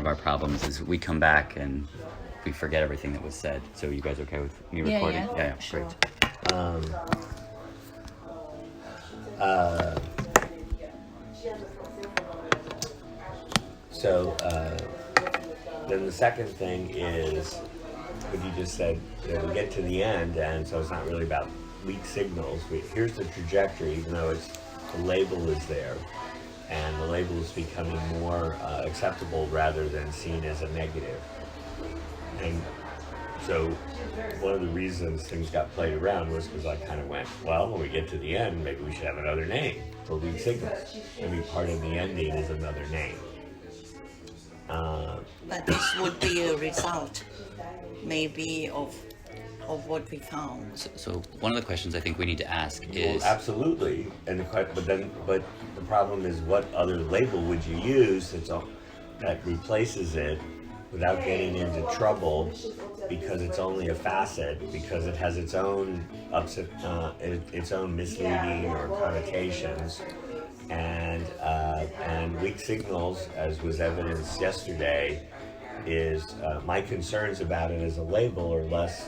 our problems is we come back and we forget everything that was said. So you guys okay with me recording? Yeah, sure. Great. Then the second thing is what you just said, we get to the end, and so it's not really about weak signals. Here's the trajectory, even though the label is there, and the label is becoming more acceptable rather than seen as a negative. And so one of the reasons things got played around was because I kind of went, well, when we get to the end, maybe we should have another name for weak signals. Maybe part of the ending is another name. But this would be a result, maybe, of what we found. So one of the questions I think we need to ask is... Well, absolutely. But the problem is, what other label would you use that replaces it without getting into trouble, because it's only a facet, because it has its own its own misleading or connotations, and weak signals, as was evidenced yesterday, is my concerns about it as a label are less.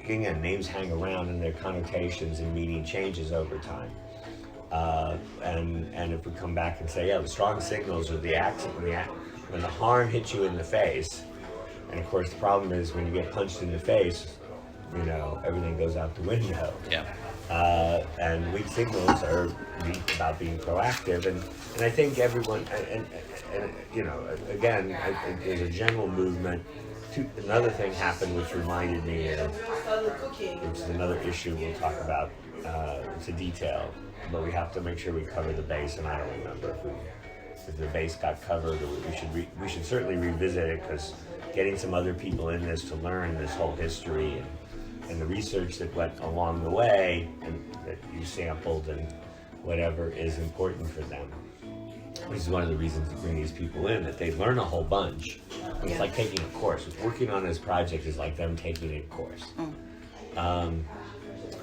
Again, names hang around and their connotations and meaning changes over time. And if we come back and say, the strong signals are the accent when the harm hits you in the face. And of course, the problem is when you get punched in the face, everything goes out the window. Yeah. And weak signals are about being proactive. And I think everyone, and again, there's a general movement. Another thing happened which reminded me of, which is another issue we'll talk about. It's a detail, but we have to make sure we cover the base, and I don't remember if the base got covered, or we should certainly revisit it, because getting some other people in this to learn this whole history and the research that went along the way and that you sampled and whatever is important for them. Which is one of the reasons to bring these people in, that they learn a whole bunch. It's like taking a course. Working on this project is like them taking a course.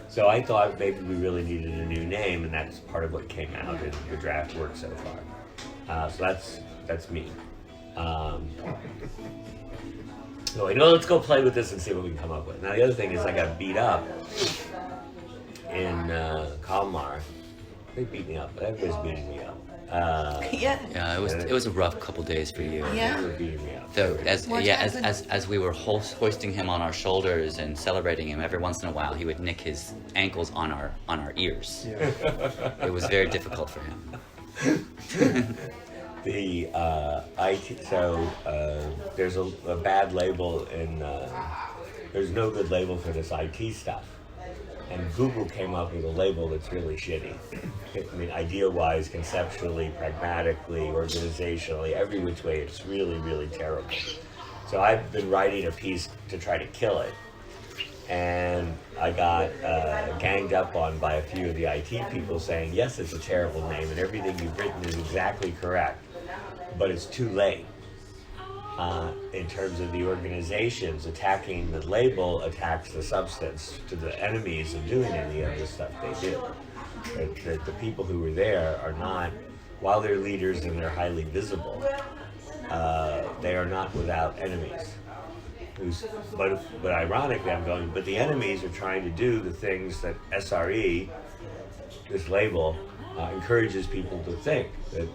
So I thought maybe we really needed a new name, and that's part of what came out in the draft work so far. So that's me. So let's go play with this and see what we can come up with. Now the other thing is I got beat up in Kalmar. They beat me up. Everybody's beating me up. Yeah, it was a rough couple days for you. Yeah. So as we were hoisting him on our shoulders and celebrating him, every once in a while he would nick his ankles on our ears. Yeah. It was very difficult for him. The IT. So there's a bad label in. There's no good label for this IT stuff. And Google came up with a label that's really shitty. I mean, idea-wise, conceptually, pragmatically, organizationally, every which way, it's really, really terrible. So I've been writing a piece to try to kill it. And I got ganged up on by a few of the IT people saying, yes, it's a terrible name, and everything you've written is exactly correct, but it's too late. In terms of the organizations, attacking the label attacks the substance to the enemies of doing any of the stuff they do. The people who were there are not, while they're leaders and they're highly visible, they are not without enemies. But ironically, but the enemies are trying to do the things that SRE, this label, encourages people to think, that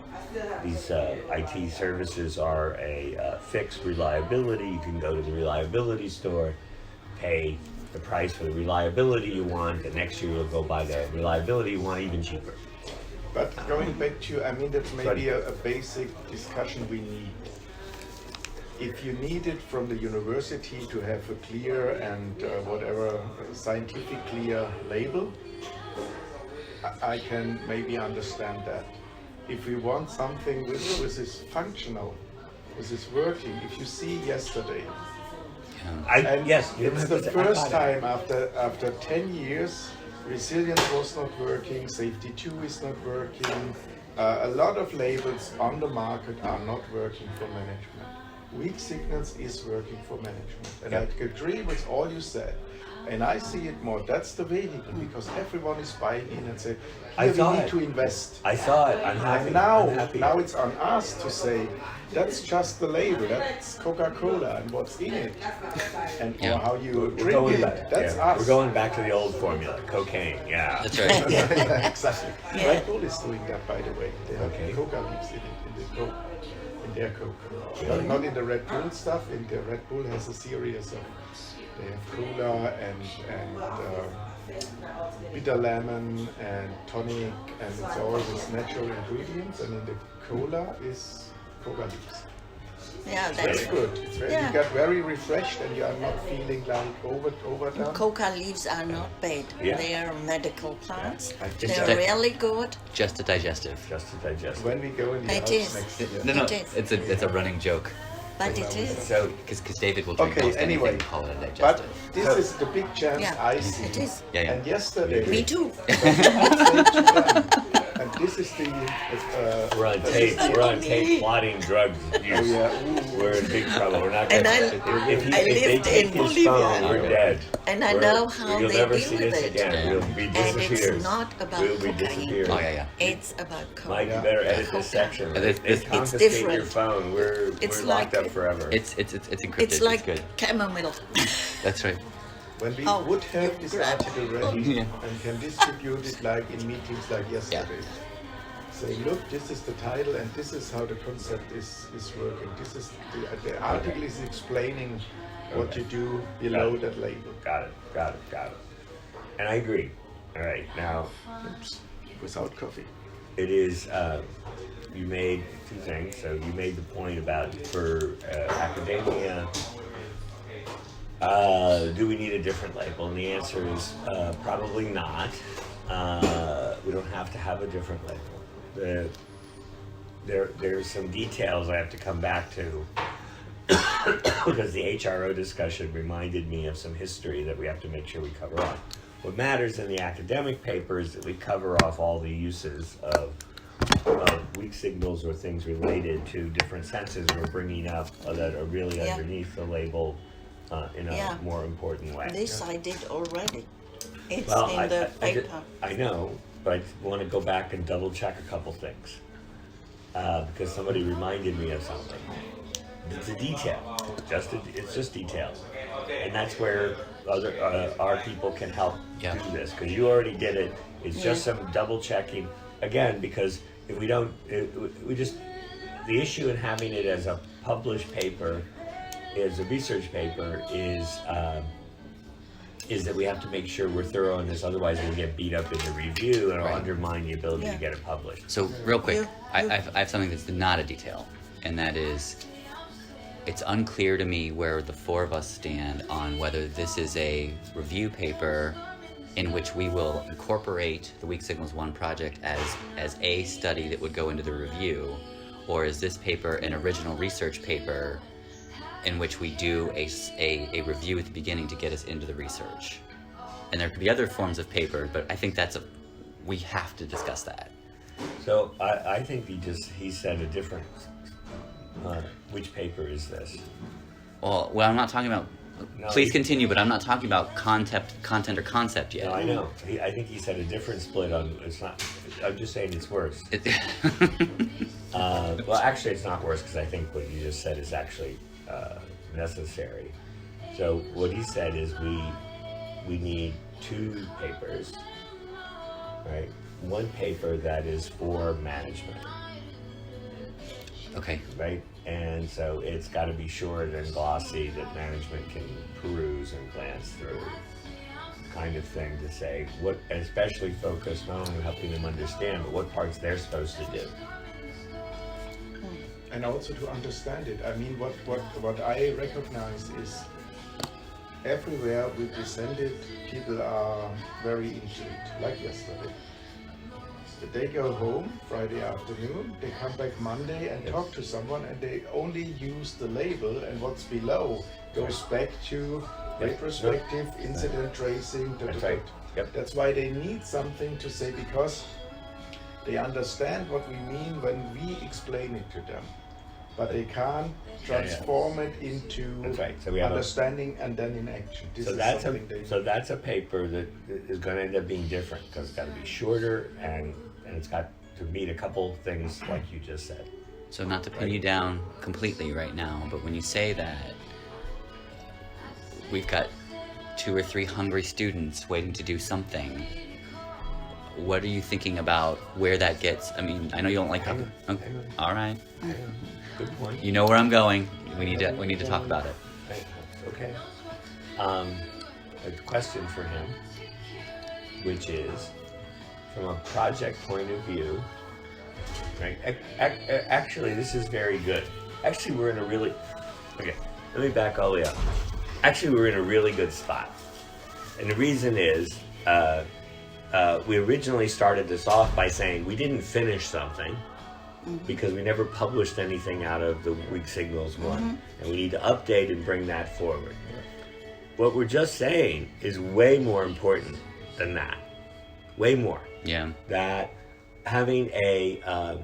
these IT services are a fixed reliability. You can go to the reliability store, pay the price for the reliability you want, and next year you'll go buy the reliability you want even cheaper. But going back to, that's maybe a basic discussion we need. If you need it from the university to have a clear and whatever scientific clear label, I can maybe understand that. If we want something which is functional, which is working, if you see yesterday, it's the first time after 10 years, resilience was not working, safety 2 is not working, a lot of labels on the market are not working for management. weak signals is working for management. And I agree with all you said. And I see it more, that's the vehicle, because everyone is buying in and say, I here saw we need it. to invest. I saw it. I'm happy. And now, I'm happy. now it's on us to say, that's just the label, that's Coca-Cola and what's in it. And or how you We're drink going it, back. that's Yeah. us. We're going back to the old formula, cocaine. Yeah. That's right. Yeah, exactly. Yeah. Red Bull is doing that, by the way. They have Okay. Coca leaves in it, in the Coke, in their Coke. Not in the Red Bull stuff. In the Red Bull has a series of. They have cola and bitter lemon and tonic, and it's all these natural ingredients. And in the cola is Coca leaves. Yeah, It's that's very good. It's very, Yeah. You get very refreshed, and you are not feeling like overdone. coca leaves are not bad. Yeah. They are medical plants. I just They're that- really good. Just a digestive. Just to digest. When we go in the It Alps is. next year. No, It is. it's a running joke. But it is. So Because David will drink Okay, most anyway, anything and call it a But digestive. this is the big chance Yeah, I see. it is. Yeah, yeah. And yesterday, Me too. and this is the. we're on tape. We're on tape plotting drugs use. yeah. Ooh. We're in big trouble. We're not And gonna. I if they lived take in his Bolivia. phone, we're dead. And I know how You'll they never deal see with this it. again. We'll be And disappeared. it's not about We'll be cocaine. disappeared. Oh, yeah. It's about Mike, you cocaine. better edit this section. This- They this- confiscate It's your different. phone. We're It's locked like- up forever. It's encrypted. It's like good. chamomile. That's right. When we Oh, would have this grab. article ready Yeah. and can distribute it like in meetings like yesterday. Say, look, this is the title and this is how the concept is working. This is the article is explaining what you do below that label. Got it. And I agree. All right, now Oops. Without coffee. it is. You made two things. So you made the point about for academia. Do we need a different label? And the answer is probably not. We don't have to have a different label. There's some details I have to come back to because the HRO discussion reminded me of some history that we have to make sure we cover off. What matters in the academic paper is that we cover off all the uses of weak signals or things related to different senses we're bringing up that are really Yeah. underneath the label in a Yeah. more important way. This I did already. It's Well, in the paper. I know, but I want to go back and double check a couple things because somebody reminded me of something. It's a detail. It's just detail, and that's where our people can help Yeah. do this because you already did it. It's just Yeah. some double checking again because if we don't, the issue in having it as a published paper, as a research paper, is that we have to make sure we're thorough on this. Otherwise, we'll get beat up in the review and it'll Right. undermine the ability Yeah. to get it published. So real quick, You- I have something that's not a detail, and that is, it's unclear to me where the four of us stand on whether this is a review paper in which we will incorporate the Weak Signals 1 project as a study that would go into the review, or is this paper an original research paper in which we do a review at the beginning to get us into the research. And there could be other forms of paper, but I think we have to discuss that. So I think he said a different. Which paper is this? Well, I'm not talking about. No, Please he- continue, but I'm not talking about content or concept yet. No, I know. I think he said a different split on. It's not. I'm just saying it's worse. Well, actually, it's not worse because I think what you just said is actually necessary. So what he said is we need two papers, right? One paper that is for management, Okay. right? And so it's got to be short and glossy that management can peruse and glance through, kind of thing to say what, especially focused not on helping them understand, but what parts they're supposed to do. And also to understand it. I mean, what I recognize is everywhere we present it, people are very into it, like yesterday. They go home Friday afternoon, they come back Monday and talk to someone, and they only use the label, and what's below goes back to retrospective, incident tracing. That's right. Yep. That's why they need something to say, because they understand what we mean when we explain it to them. but they can't transform it into That's right. So we have understanding and then in action. This So is that's something that's a paper that is going to end up being different because it's got to be shorter and it's got to meet a couple things like you just said. So not to pin you down completely right now, but when you say that, we've got 2 or 3 hungry students waiting to do something. What are you thinking about where that gets? I mean, I know you don't like. Hang on. All right. Good point. You know where I'm going. We need to talk about it. Okay. A question for him, which is, from a project point of view, right? Actually, this is very good. Actually, we're in a really... Okay, let me back all the way up. Actually, we're in a really good spot. And the reason is, we originally started this off by saying we didn't finish something because we never published anything out of the Weak Signals one. And we need to update and bring that forward. What we're just saying is way more important than that. Way more. Yeah. That having a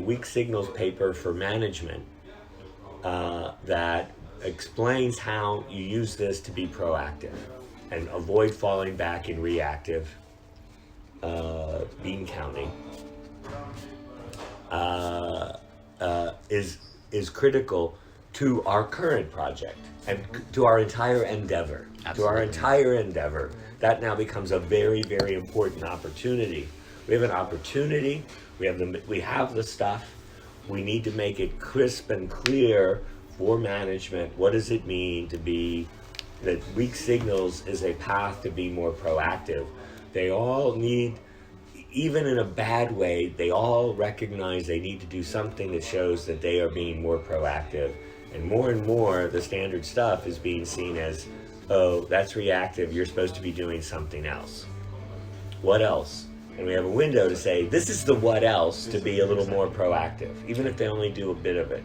Weak Signals paper for management that explains how you use this to be proactive and avoid falling back in reactive bean counting is critical to our current project and to our entire endeavor. Absolutely. To our entire endeavor, that now becomes a very, very important opportunity. We have an opportunity. We have the stuff. We need to make it crisp and clear for management. What does it mean to be that Weak Signals is a path to be more proactive? They all need, even in a bad way, they all recognize they need to do something that shows that they are being more proactive. And more, the standard stuff is being seen as, oh, that's reactive, you're supposed to be doing something else. What else? And we have a window to say, this is the what else to be a little more proactive, even if they only do a bit of it.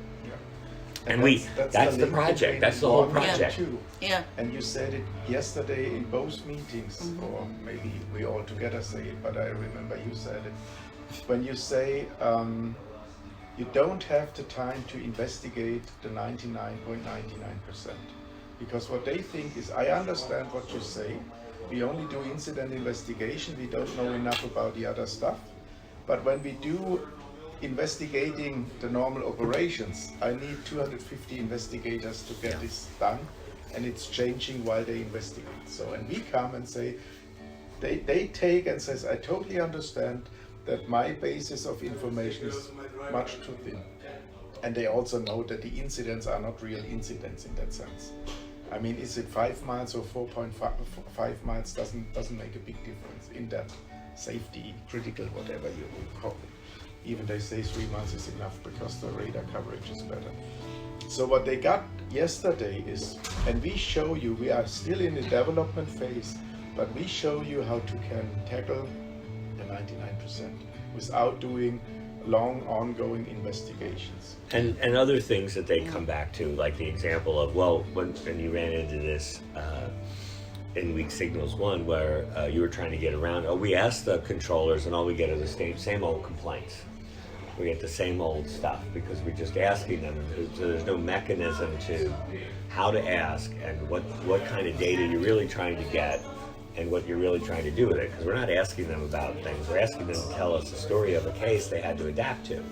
And that's the project, that's the whole project. Yeah. And you said it yesterday in both meetings, or maybe we all together say it, but I remember you said it. When you say you don't have the time to investigate the 99.99%. Because what they think is, I understand what you say, we only do incident investigation, we don't know enough about the other stuff. But when we do investigating the normal operations, I need 250 investigators to get this done, and it's changing while they investigate. So, and we come and say, they take and says, I totally understand that my basis of information is much too thin. And they also know that the incidents are not real incidents in that sense. I mean, is it 5 miles or 4.5 miles doesn't make a big difference in that safety critical, whatever you call it. Even they say 3 months is enough because the radar coverage is better. So what they got yesterday is, and we show you, we are still in the development phase, but we show you how to can tackle the 99% without doing long ongoing investigations. And other things that they come back to, like the example of, well, when you ran into this in Weak Signals 1 where you were trying to get around, we asked the controllers and all we get are the same old complaints. We get the same old stuff because we're just asking them. So there's no mechanism to how to ask and what kind of data you're really trying to get and what you're really trying to do with it. Because we're not asking them about things. We're asking them to tell us the story of a case they had to adapt to.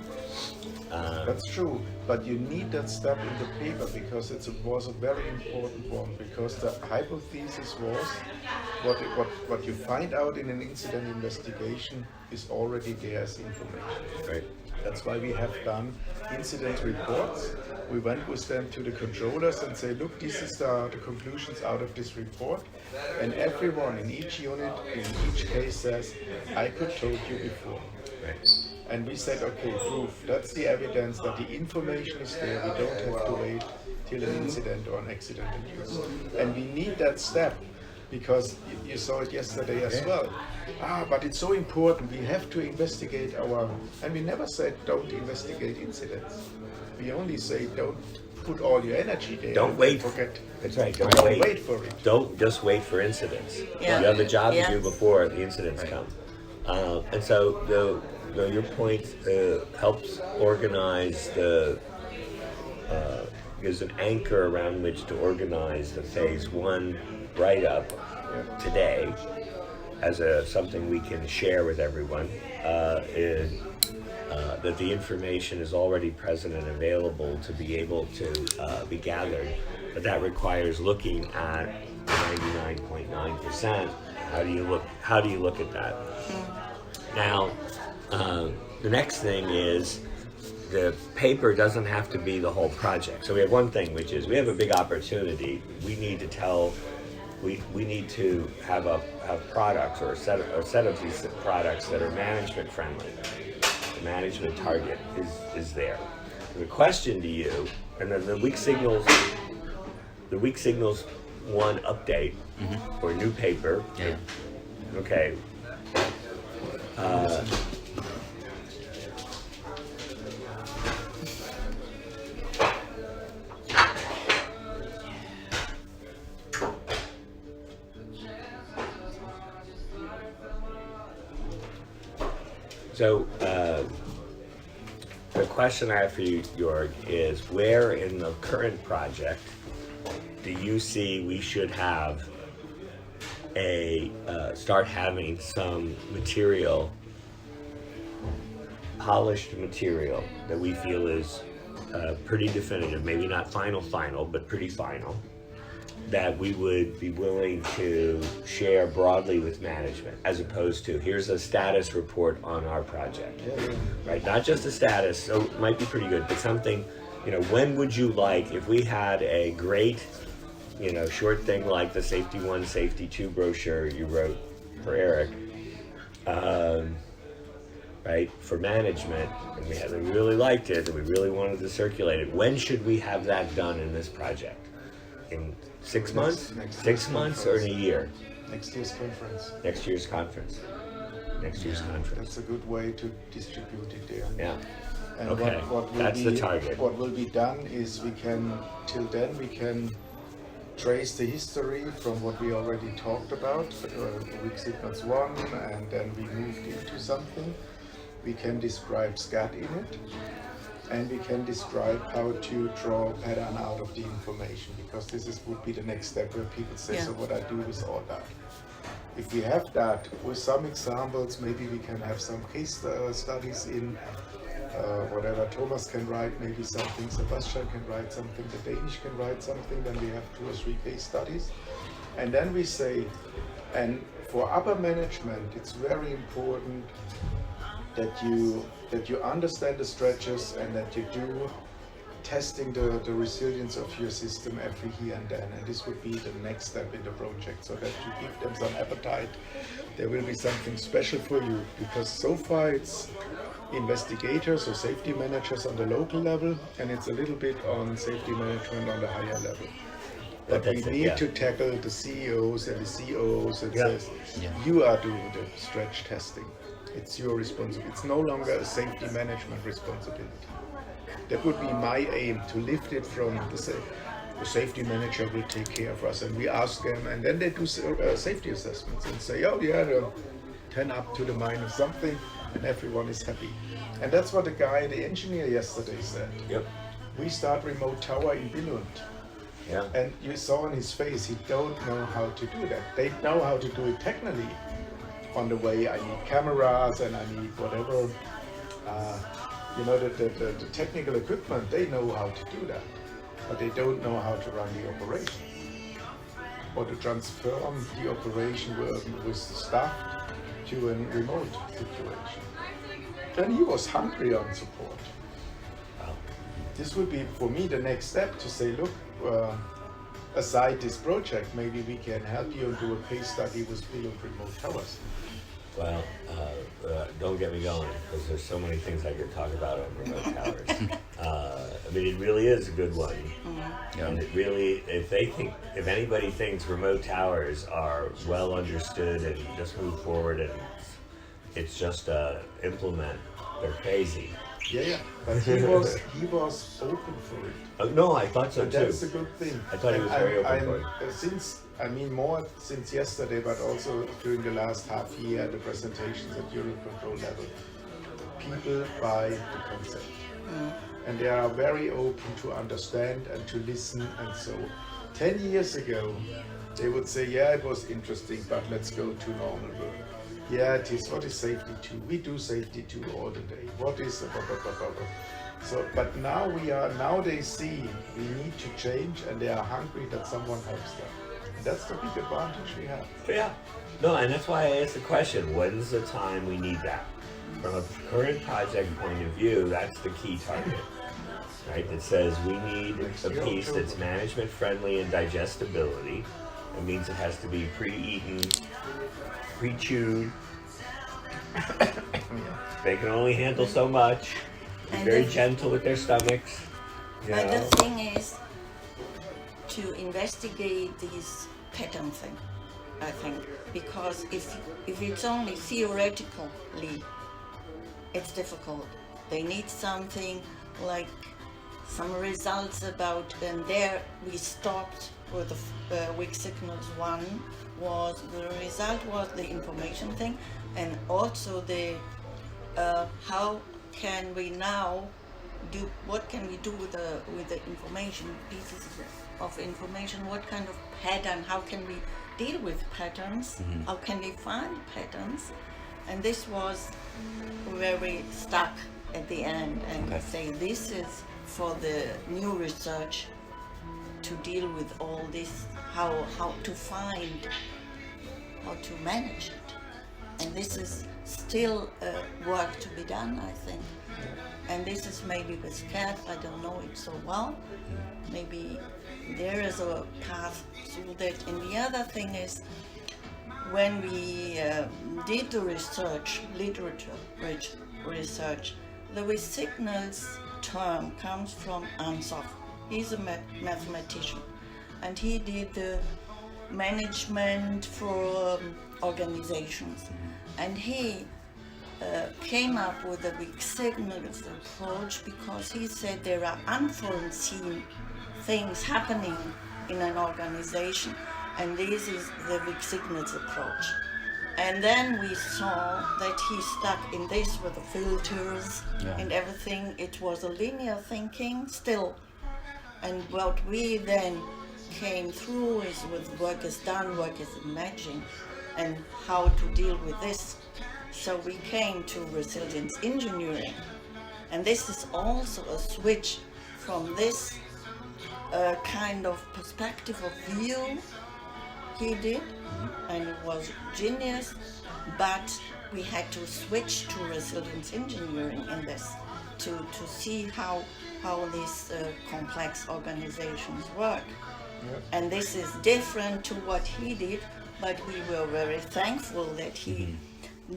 That's true, but you need that step in the paper because it was a very important one, because the hypothesis was what you find out in an incident investigation is already there as information. Right. That's why we have done incident reports. We went with them to the controllers and say, look, this is the conclusions out of this report. And everyone in each unit, in each case says, I could told you before. Right. And we said, okay, proof. That's the evidence that the information is there. We don't have to wait till an incident or an accident occurs. And we need that step because you saw it yesterday as well. But it's so important. We have to investigate and we never said don't investigate incidents. We only say don't put all your energy there. Don't wait. Forget. That's right. Don't wait for it. Don't just wait for incidents. Yeah. You have a job Yeah. to do before the incidents come. And so no, your point helps organize gives an anchor around which to organize the phase one write-up today as something we can share with everyone. That the information is already present and available to be able to be gathered, but that requires looking at 99.9%. How do you look at that? Now, the next thing is the paper doesn't have to be the whole project. So we have one thing, which is we have a big opportunity. We need to we need to have products or a set of these products that are management friendly. The management target is there. The question to you, and then the weak signals 1 update or new paper. Yeah. Okay. So the question I have for you, Jörg, is where in the current project do you see we should have start having some material, polished material that we feel is pretty definitive, maybe not final, but pretty final, that we would be willing to share broadly with management, as opposed to here's a status report on our project, right? Not just a status, so it might be pretty good, but something, when would you like, if we had a great, short thing like the Safety 1, Safety 2 brochure you wrote for Eric, right, for management, and we really liked it, and we really wanted to circulate it. When should we have that done in this project? In 6 months? 6 months or in a year? Next year's conference. Next year's conference. That's a good way to distribute it there. Yeah. And Okay. That's the target. What will be done is we can trace the history from what we already talked about, weak signals 1, and then we moved into something. We can describe SCAD in it, and we can describe how to draw a pattern out of the information, because would be the next step where people say, so what I do with all that. If we have that with some examples, maybe we can have some case studies in, whatever Thomas can write, maybe something, Sebastian can write something, the Danish can write something, then we have 2 or 3 case studies. And then we say, and for upper management, it's very important that you understand the stretches and that you do testing the resilience of your system every here and then. And this would be the next step in the project, so that you give them some appetite. There will be something special for you, because so far it's investigators or safety managers on the local level, and it's a little bit on safety management on the higher level. But we need to tackle the CEOs and the COOs and says, you are doing the stretch testing. It's your responsibility. It's no longer a safety management responsibility. That would be my aim, to lift it from the safety manager will take care of us, and we ask them, and then they do safety assessments and say, the 10 up to the minus something, and everyone is happy. And that's what the engineer yesterday said. Yep. We start remote tower in Billund. Yeah. And you saw on his face, he don't know how to do that. They know how to do it technically. On the way, I need cameras and I need whatever, the technical equipment, they know how to do that. But they don't know how to run the operation. Or to transform the operation with the staff to a remote situation. Then he was hungry on support. This would be, for me, the next step to say, look, aside this project, maybe we can help you and do a case study with Billund remote towers. Well, don't get me going, because there's so many things I could talk about on remote towers. It really is a good one. Yeah. And it really, if anybody thinks remote towers are well understood and just move forward and it's just implement, they're crazy. Yeah. But he was open for it. No, I thought so too. That's a good thing. I thought he was very open for it. More since yesterday, but also during the last half year, the presentations at Eurocontrol level. people buy the concept. And they are very open to understand and to listen. And so 10 years ago, they would say, yeah, it was interesting, but let's go to normal work. Yeah, it is. What is safety 2? We do safety 2 all the day. What is blah, blah, blah, blah, blah. So, but now they see we need to change, and they are hungry that someone helps them. And that's the big advantage we have. Yeah. No, and that's why I asked the question, when's the time we need that? From a current project point of view, that's the key target. Right? That says we need a piece that's management friendly and digestibility. It means it has to be pre-eaten, pre-chewed. They can only handle so much. Be very gentle with their stomachs. But the thing is to investigate this pattern thing, I think, because if it's only theoretically, it's difficult. They need something like some results about, and there we stopped with the weak signals. One was the result was the information thing, and also the how can we now do, what can we do with the information, pieces of information, what kind of pattern, how can we deal with patterns, how can we find patterns, and this was very stuck at the end, and say this is for the new research to deal with all this, how to find, how to manage it. And this is still work to be done, I think. And this is maybe with CAD, I don't know it so well. Maybe there is a path through that. And the other thing is, when we did the research, literature research, the weak signals term comes from Ansoff. He's a mathematician, and he did the management for organizations, and he came up with a weak signals approach because he said there are unforeseen things happening in an organization, and this is the weak signals approach. And then we saw that he stuck in this with the filters and everything. It was a linear thinking still. And what we then came through is with work is done, work is imagined, and how to deal with this. So we came to resilience engineering. And this is also a switch from this kind of perspective of view he did, and it was genius, but we had to switch to resilience engineering in this to see how these complex organizations work. And this is different to what he did, but we were very thankful that he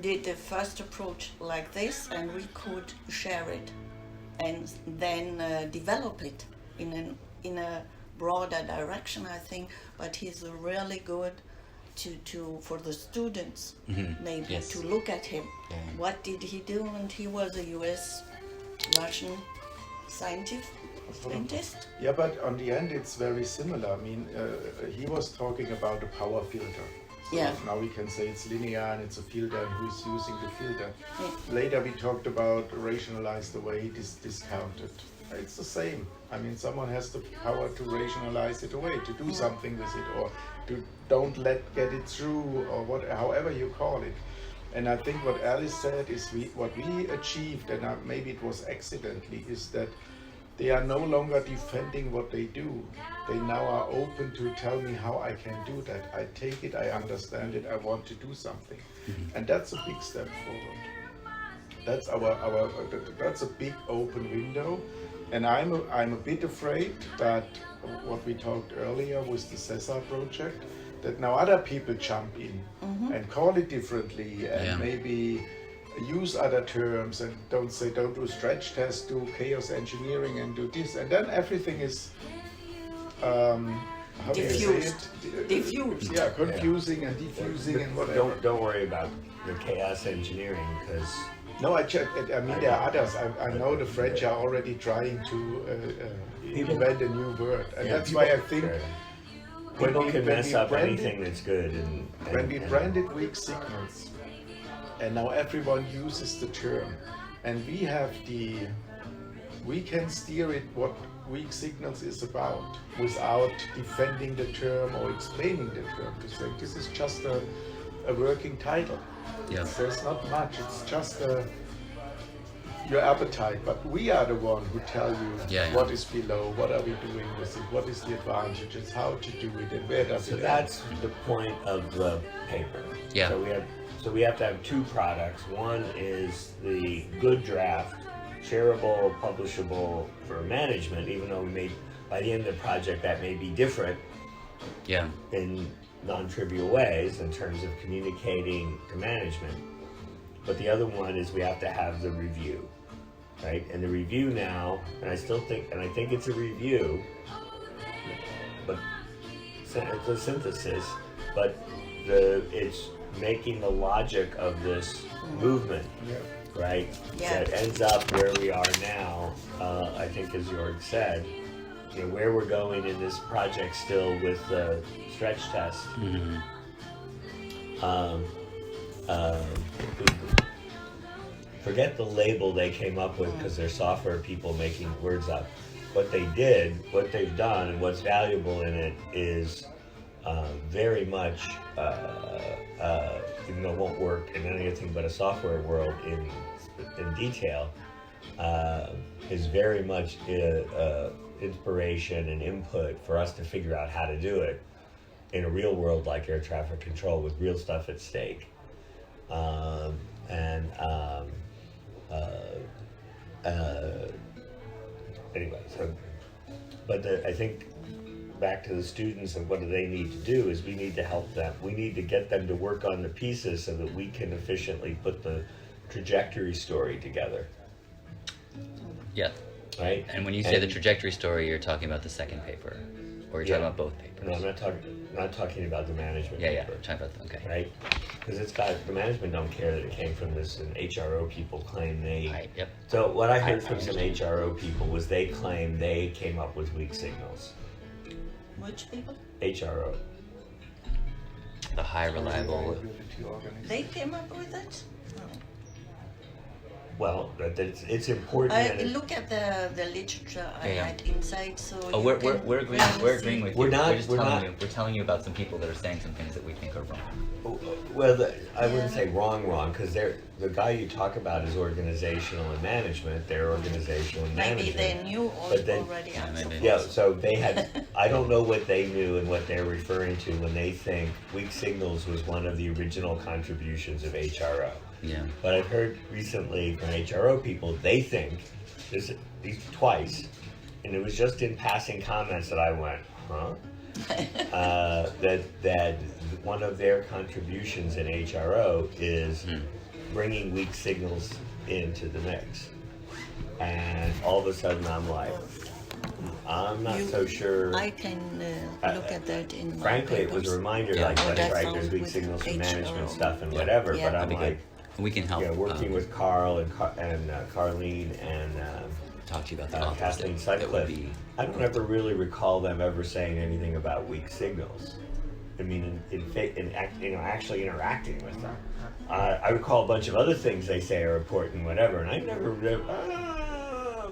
did the first approach like this, and we could share it and then develop it in a broader direction, I think. But he's really good to for the students maybe to look at him. What did he do? And he was a Russian scientist. Yeah, but on the end it's very similar. I mean, he was talking about a power filter. So now we can say it's linear and it's a filter, and who's using the filter. Later we talked about rationalize the weight is discounted. It's the same. I mean, someone has the power to rationalize it away, to do something with it, or to don't get it through, or however you call it. And I think what Alice said is what we achieved, and maybe it was accidentally, is that they are no longer defending what they do. They now are open to tell me how I can do that. I take it, I understand it, I want to do something. And that's a big step forward. That's that's a big open window. And I'm a bit afraid that what we talked earlier with the CESAR project, that now other people jump in and call it differently, and maybe use other terms, and don't do stretch tests, do chaos engineering and do this, and then everything is diffused. Yeah, confusing and diffusing and whatever. Don't worry about the chaos engineering, because no, I mean there are others. I know the French are already trying to invent a new word, and that's why I think people can mess up anything that's good. And when we branded weak signals, and now everyone uses the term, and we can steer it what weak signals is about without defending the term or explaining the term. To say this is just a working title. Yeah. There's not much. It's just your appetite. But we are the one who tell you what is below, what are we doing with it, what is the advantages, how to do it, and where does it end. That's the point of the paper. Yeah. So we have to have two products. One is the good draft, shareable, publishable for management, even though by the end of the project that may be different in non-trivial ways in terms of communicating to management. But the other one is we have to have the review, right? And the review now, and I think it's a review, but it's a synthesis, but it's making the logic of this movement, right? That ends up where we are now, I think as Jörg said, where we're going in this project still with the stretch test. Forget the label they came up with because they're software people making words up. What they've done, and what's valuable in it is very much, even though it won't work in anything but a software world in detail, is very much inspiration and input for us to figure out how to do it in a real world like air traffic control with real stuff at stake. Anyway, I think back to the students and what do they need to do is we need to help them. We need to get them to work on the pieces so that we can efficiently put the trajectory story together. Yeah. Right? And when you say the trajectory story, you're talking about the second paper, or you're talking about both papers? No, I'm not talking about the management paper. paper. Talking about okay. Right? Because the management don't care that it came from this, and HRO people claim they... Right, yep. So what I heard from some HRO people was they claim they came up with weak signals. Which people? HRO. The high reliable... They came up with it? Oh. Well, it's important. I look at the literature I had inside, so we're agreeing with you. We're telling you about some people that are saying some things that we think are wrong. Well, I wouldn't say wrong, because the guy you talk about is organizational and management. They're organizational and management. Maybe they knew already. Yeah, so they had. I don't know what they knew and what they're referring to when they think weak signals was one of the original contributions of HRO. Yeah. But I've heard recently from HRO people, they think, these twice, and it was just in passing comments that I went, huh? That one of their contributions in HRO is bringing weak signals into the mix. And all of a sudden I'm like, I'm not so sure. I can look at that in frankly, my papers. It was a reminder, like, that's right, there's weak signals from management stuff and whatever, but I'm like, we can help. Yeah, working with Carl and Carlene and talk to you about the authors Kathleen that would be. I don't ever really recall them ever saying anything about weak signals. I mean, actually interacting with them. I recall a bunch of other things they say are important, whatever, and I never read.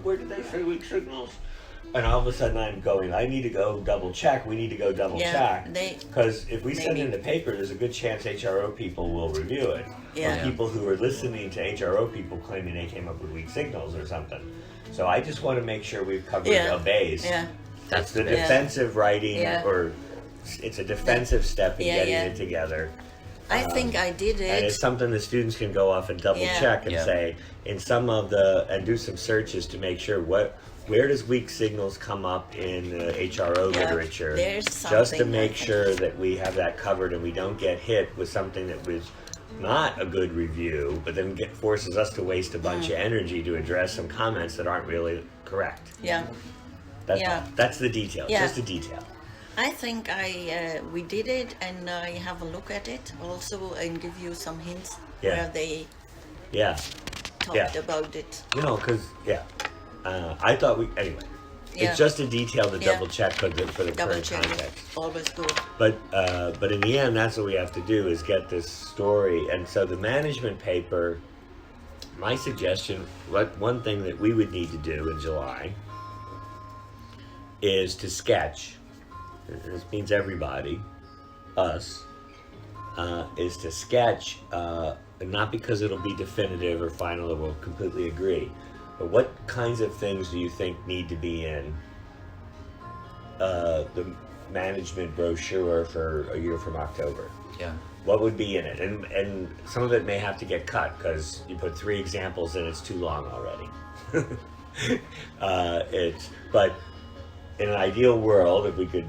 Where did they say weak signals? And all of a sudden I'm going, I need to go double check. We need to go double check. Because if we send in the paper, there's a good chance HRO people will review it. Yeah. Or people who are listening to HRO people claiming they came up with weak signals or something. So I just want to make sure we've covered a base. Yeah. That's the defensive writing, or it's a defensive step in getting it together. I think I did it. And it's something the students can go off and double check and say, in some of and do some searches to make sure where does weak signals come up in the HRO literature, just to make sure that we have that covered and we don't get hit with something that was not a good review, but then forces us to waste a bunch of energy to address some comments that aren't really correct. Yeah. That's the detail, just a detail. I think we did it, and I have a look at it also and give you some hints where they talked about it. Because I thought anyway. It's just a detail to double check for the current context. Always good. But in the end, that's what we have to do is get this story. And so the management paper, My suggestion, one thing that we would need to do in July is to sketch. This means everybody, us, is to sketch, not because it'll be definitive or final or we'll completely agree, but what kinds of things do you think need to be in the management brochure for a year from October? Yeah. What would be in it? And some of it may have to get cut because you put 3 examples and it's too long already. But in an ideal world, if we could,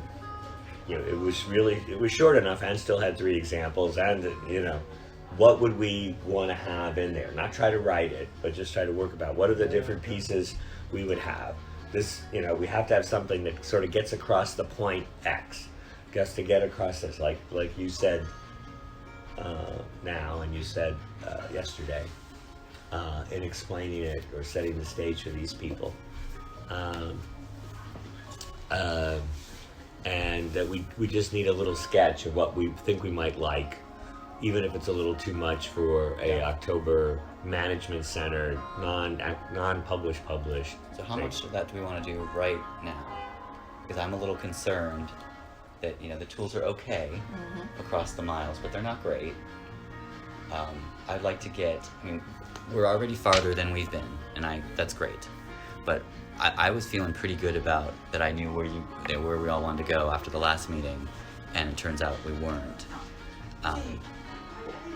it was short enough and still had 3 examples, and what would we want to have in there? Not try to write it, but just try to work about what are the different pieces we would have. This, we have to have something that sort of gets across the point X. Just to get across this, like you said now, and you said yesterday, in explaining it or setting the stage for these people. And that we just need a little sketch of what we think we might like, even if it's a little too much for a October management center, non-published. So how much of that do we want to do right now? Because I'm a little concerned that the tools are okay across the miles, but they're not great. I'd like to get. We're already farther than we've been, and that's great. But I was feeling pretty good about that. I knew where we all wanted to go after the last meeting, and it turns out we weren't.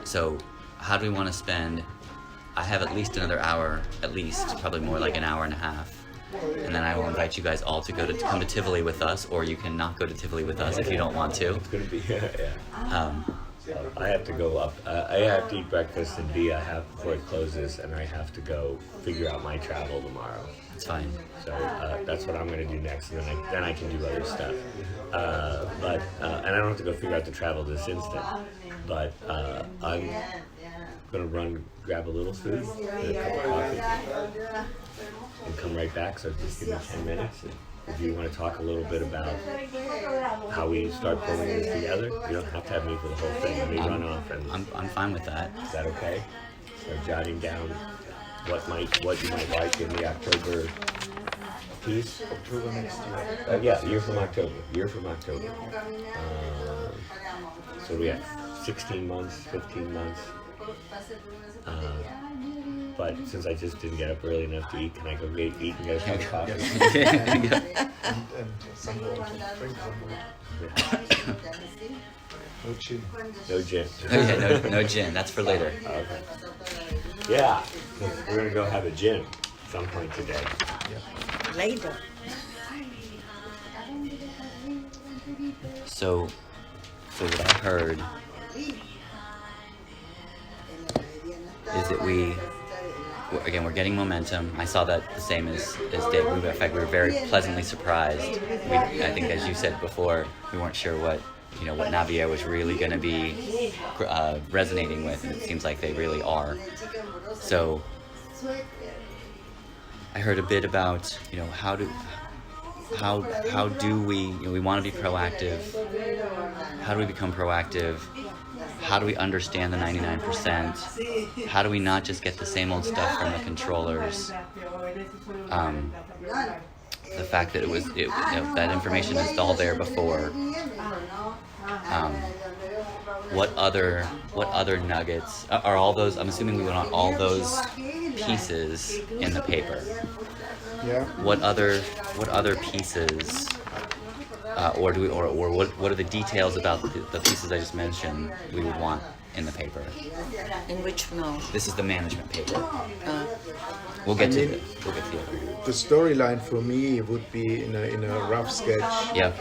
So how do we want to spend? I have at least another hour, probably more like an hour and a half. And then I will invite you guys all to come to Tivoli with us, or you can not go to Tivoli with us if you don't want to. It's going to be, I have to go up. I have to eat breakfast and before it closes, and I have to go figure out my travel tomorrow. That's fine. So that's what I'm going to do next, and then I can do other stuff. And I don't have to go figure out the travel this instant. But I'm going to grab a little food, and a cup of coffee, and come right back. So just give me 10 minutes. If you want to talk a little bit about how we start pulling this together, you don't have to have me for the whole thing. Let me run off. And I'm fine with that. Is that okay? Start jotting down what you might like in the October piece. October next year. Year from October. So we have 16 months, 15 months. But since I just didn't get up early enough to eat, can I go eat and get a cup of coffee? And some water. Drink some water. No gin. No gin. No gin. That's for later. Okay. Yeah, we're gonna go have a gin at some point today. Yeah. Later. So what I heard is that we're getting momentum. I saw that the same as Dave. In fact, we were very pleasantly surprised. I think, as you said before, we weren't sure what Navier was really going to be resonating with, and it seems like they really are. So I heard a bit about how do we want to be proactive? How do we become proactive? How do we understand the 99%? How do we not just get the same old stuff from the controllers? The fact that that information is all there before. What other nuggets are all those? I'm assuming we want all those pieces in the paper. Yeah. What other pieces? Or what are the details about the pieces I just mentioned we would want in the paper? In which no? This is the management paper. We'll get to the other. The storyline for me would be in a rough sketch. Yeah.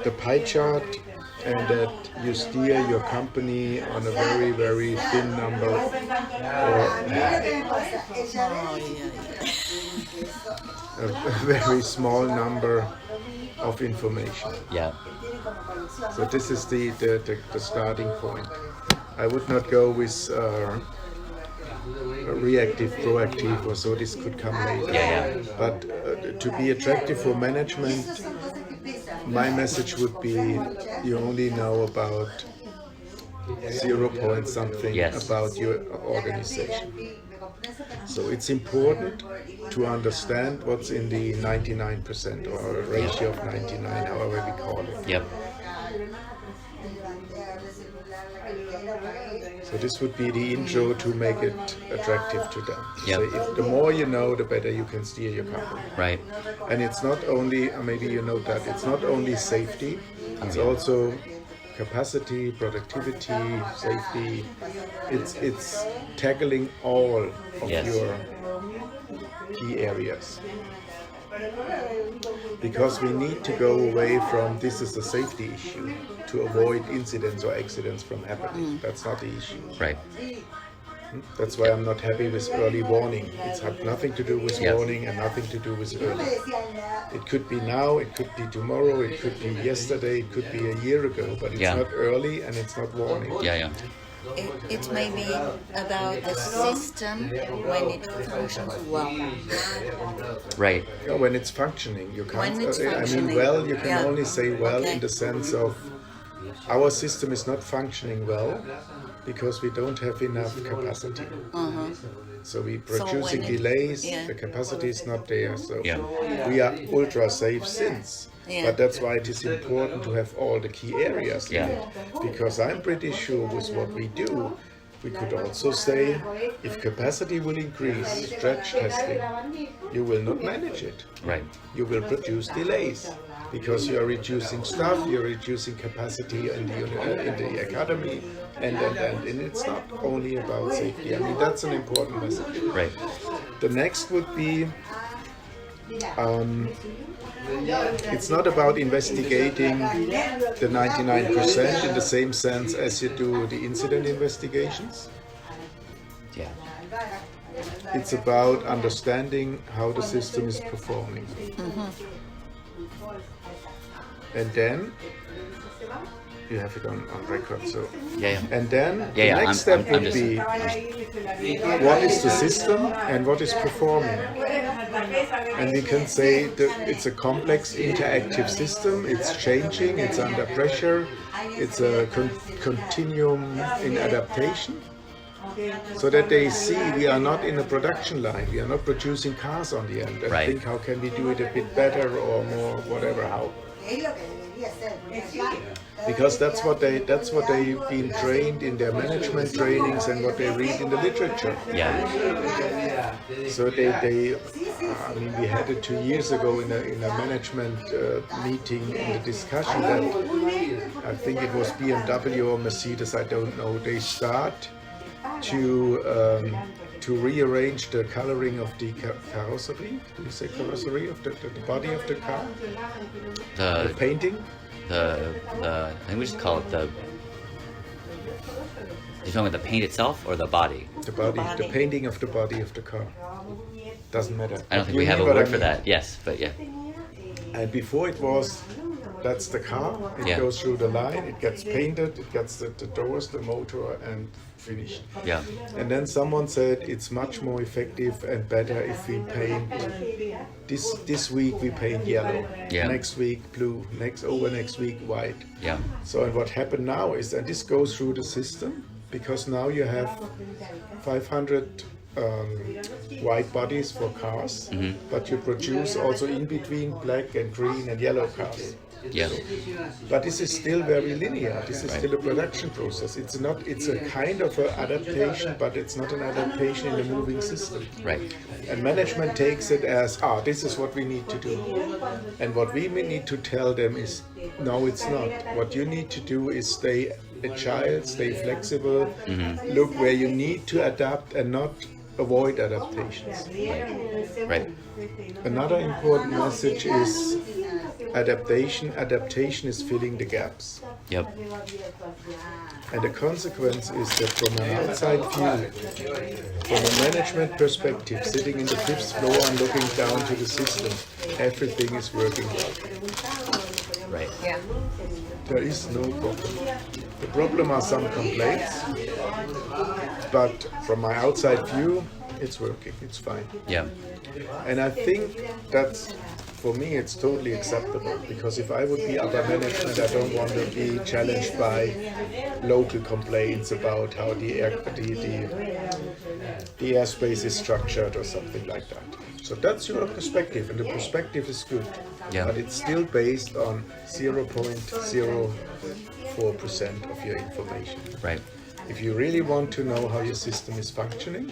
The pie chart, and that you steer your company on a very, very thin number, or a very small number of information. Yeah. So this is the starting point. I would not go with reactive, proactive, or so this could come later. Yeah. But to be attractive for management, my message would be you only know about 0 point something Yes. about your organization. So it's important to understand what's in the 99% or a ratio of 99, however we call it. Yep. So this would be the intro to make it attractive to them. Yep. So if the more you know, the better you can steer your company. Right. And it's not only, maybe you know that, it's not only safety, it's also capacity, productivity, safety. It's tackling all of Yes. your key areas. Because we need to go away from this is a safety issue to avoid incidents or accidents from happening. That's not the issue. Right. That's why I'm not happy with early warning. It's had nothing to do with Yep. warning and nothing to do with early. It could be now, it could be tomorrow, it could be yesterday, it could be a year ago, but it's Yeah. not early and it's not warning. Yeah. It's maybe about the system when it functions well. Right. Yeah, when it's functioning, you can't. When it's I mean, functioning, well, you can yeah. only say well Okay. in the sense of our system is not functioning well because we don't have enough capacity. So we're producing when it- delays, yeah. the capacity is not there. So Yeah. we are ultra safe since. Yeah. But that's why it is important to have all the key areas in Yeah. it. Because I'm pretty sure with what we do, we could also say if capacity will increase, stretch testing, you will not manage it. Right. You will produce delays because you are reducing staff, you're reducing capacity in the academy, and it's not only about safety. I mean, that's an important message. Right. The next would be, it's not about investigating the 99% in the same sense as you do the incident investigations. Yeah. It's about understanding how the system is performing. And then, you have it on record, so. Yeah. And then the Yeah, next step I'm would just- be what is the system and what is performing. And we can say that it's a complex interactive system, it's changing, it's under pressure, it's a continuum in adaptation. So that they see we are not in a production line, we are not producing cars on the end and Right. think how can we do it a bit better or more, whatever, how. Because that's what they've been trained in their management trainings and what they read in the literature. Yeah. So I mean, we had it 2 years ago in a management meeting in the discussion that I think it was BMW or Mercedes, I don't know. They start to rearrange the coloring of the carrosserie. Do you say carrosserie of the body of the car? The The painting. I think we just call it the. You're talking about the paint itself or the body? The body, the body. painting of the body of the car. Doesn't matter. I don't think You we have mean a what word I for mean. that. Yes, but yeah. And before it was, that's the car. It Yeah. goes through the line. It gets painted. It gets the doors, the motor, and finished. Yeah. And then someone said it's much more effective and better if we paint. This week we paint yellow. Yeah. Next week blue. Next week white. Yeah. So and what happened now is, and this goes through the system, because now you have 500 white bodies for cars, but you produce also in between black and green and yellow cars. Yeah. But this is still very linear. This is still a production process. It's not. It's a kind of an adaptation, but it's not an adaptation in a moving system. Right. And management takes it as, this is what we need to do. And what we need to tell them is, no, it's not. What you need to do is stay agile, stay flexible, look where you need to adapt and not avoid adaptations. Right. Another important message is adaptation. Adaptation is filling the gaps. Yep. And the consequence is that from an outside view, from a management perspective, sitting in the fifth floor and looking down to the system, everything is working well. Right. Yeah. There is no problem. The problem are some complaints, but from my outside view, it's working, it's fine. Yeah. And I think that's, for me, it's totally acceptable, because if I would be upper management, I don't want to be challenged by local complaints about how the the airspace is structured or something like that. So that's your perspective, and the perspective is good. Yeah. But it's still based on 0.04% of your information. Right. If you really want to know how your system is functioning,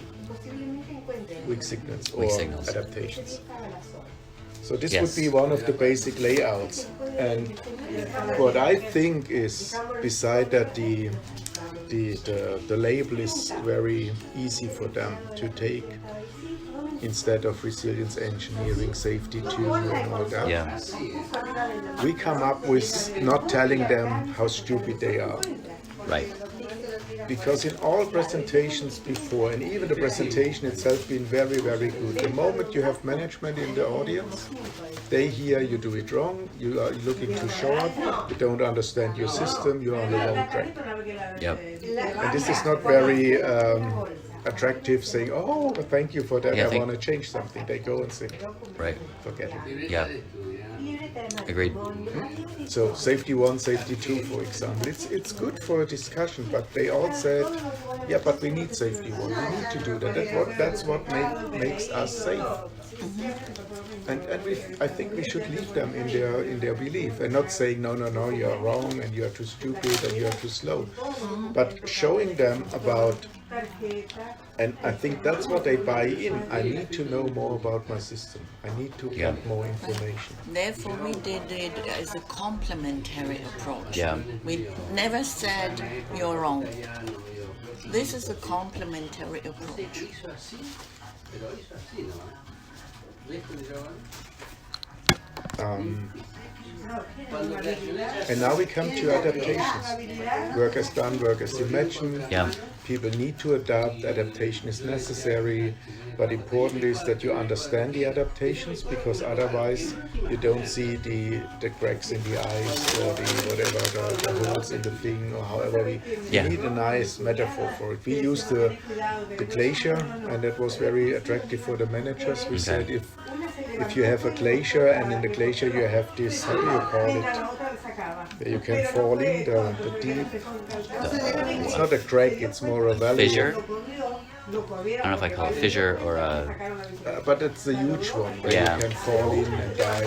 weak signals or adaptations. So this would be one of the basic layouts. And what I think is, beside that, the label is very easy for them to take instead of resilience engineering, safety tool and all that. Yeah. We come up with not telling them how stupid they are. Right. Because in all presentations before, and even the presentation itself been very, very good. The moment you have management in the audience, they hear you do it wrong, you are looking too short, you don't understand your system, you're on the wrong track. Yep. And this is not very attractive, saying, oh, thank you for that, Yeah, I want to change something. They go and say, Right. forget it. Yeah. Agreed. So safety 1, safety 2, for example, it's good for a discussion, but they all said, yeah, but we need safety 1, we need to do that. That's what makes us safe. And I think we should leave them in their belief, and not saying no, you're wrong and you're too stupid and you're too slow, but showing them about. And I think that's what they buy in. I need to know more about my system. I need to get more information. Therefore, we did it as a complementary approach. Yeah. We never said you're wrong. This is a complementary approach. And now we come to adaptations. Work as done, work as imagined. Yeah. People need to adapt. Adaptation is necessary, but important is that you understand the adaptations, because otherwise you don't see the cracks in the ice or the holes in the thing, or however we need a nice metaphor for it. We used the glacier, and that was very attractive for the managers. We said if you have a glacier, and in the glacier you have this, how do you call it? Where you can fall in the deep. It's not a crack, it's more a valley. Fissure? I don't know if I call it fissure or a... but it's a huge one where you can fall in and die.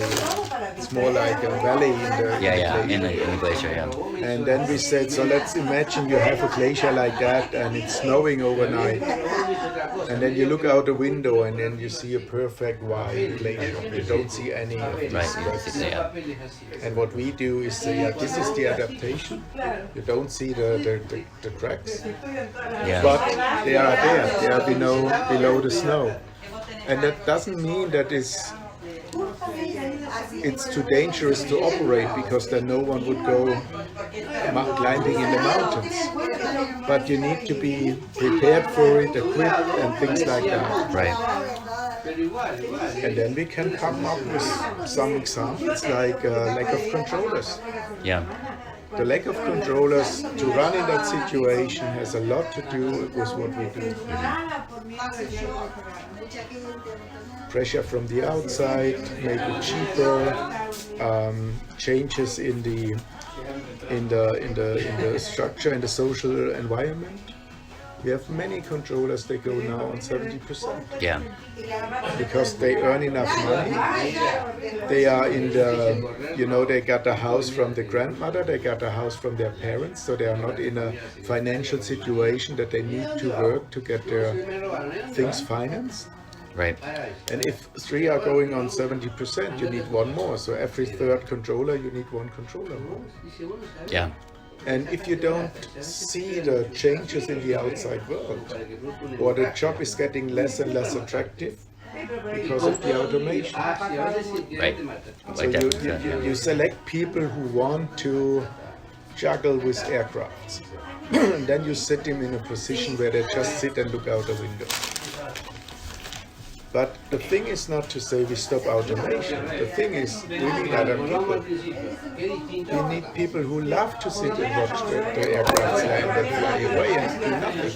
It's more like a valley in the in the glacier, yeah. And then we said, so let's imagine you have a glacier like that and it's snowing overnight. And then you look out the window and then you see a perfect white glacier. You don't see any of these cracks. And what we do is say, this is the adaptation. You don't see the cracks. But they are there. They are below the snow. And that doesn't mean that it's too dangerous to operate, because then no one would go climbing in the mountains. But you need to be prepared for it, equipped, and things like that. Right. And then we can come up with some examples, like lack of controllers. Yeah. The lack of controllers to run in that situation has a lot to do with what we do. Pressure from the outside, make it cheaper, changes in the structure and the social environment. We have many controllers, they go now on 70%. Yeah. Because they earn enough money. They are in the, they got a house from the grandmother, they got a house from their parents, so they are not in a financial situation that they need to work to get their things financed. Right. And if 3 are going on 70%, you need 1 more. So every 3rd controller, you need 1 controller more. Yeah. And if you don't see the changes in the outside world, or the job is getting less and less attractive because of the automation. Right. So you select people who want to juggle with aircrafts. And then you set them in a position where they just sit and look out the window. But the thing is not to say we stop automation. The thing is we need other people. We need people who love to sit and watch the aircraft land and fly away and do nothing.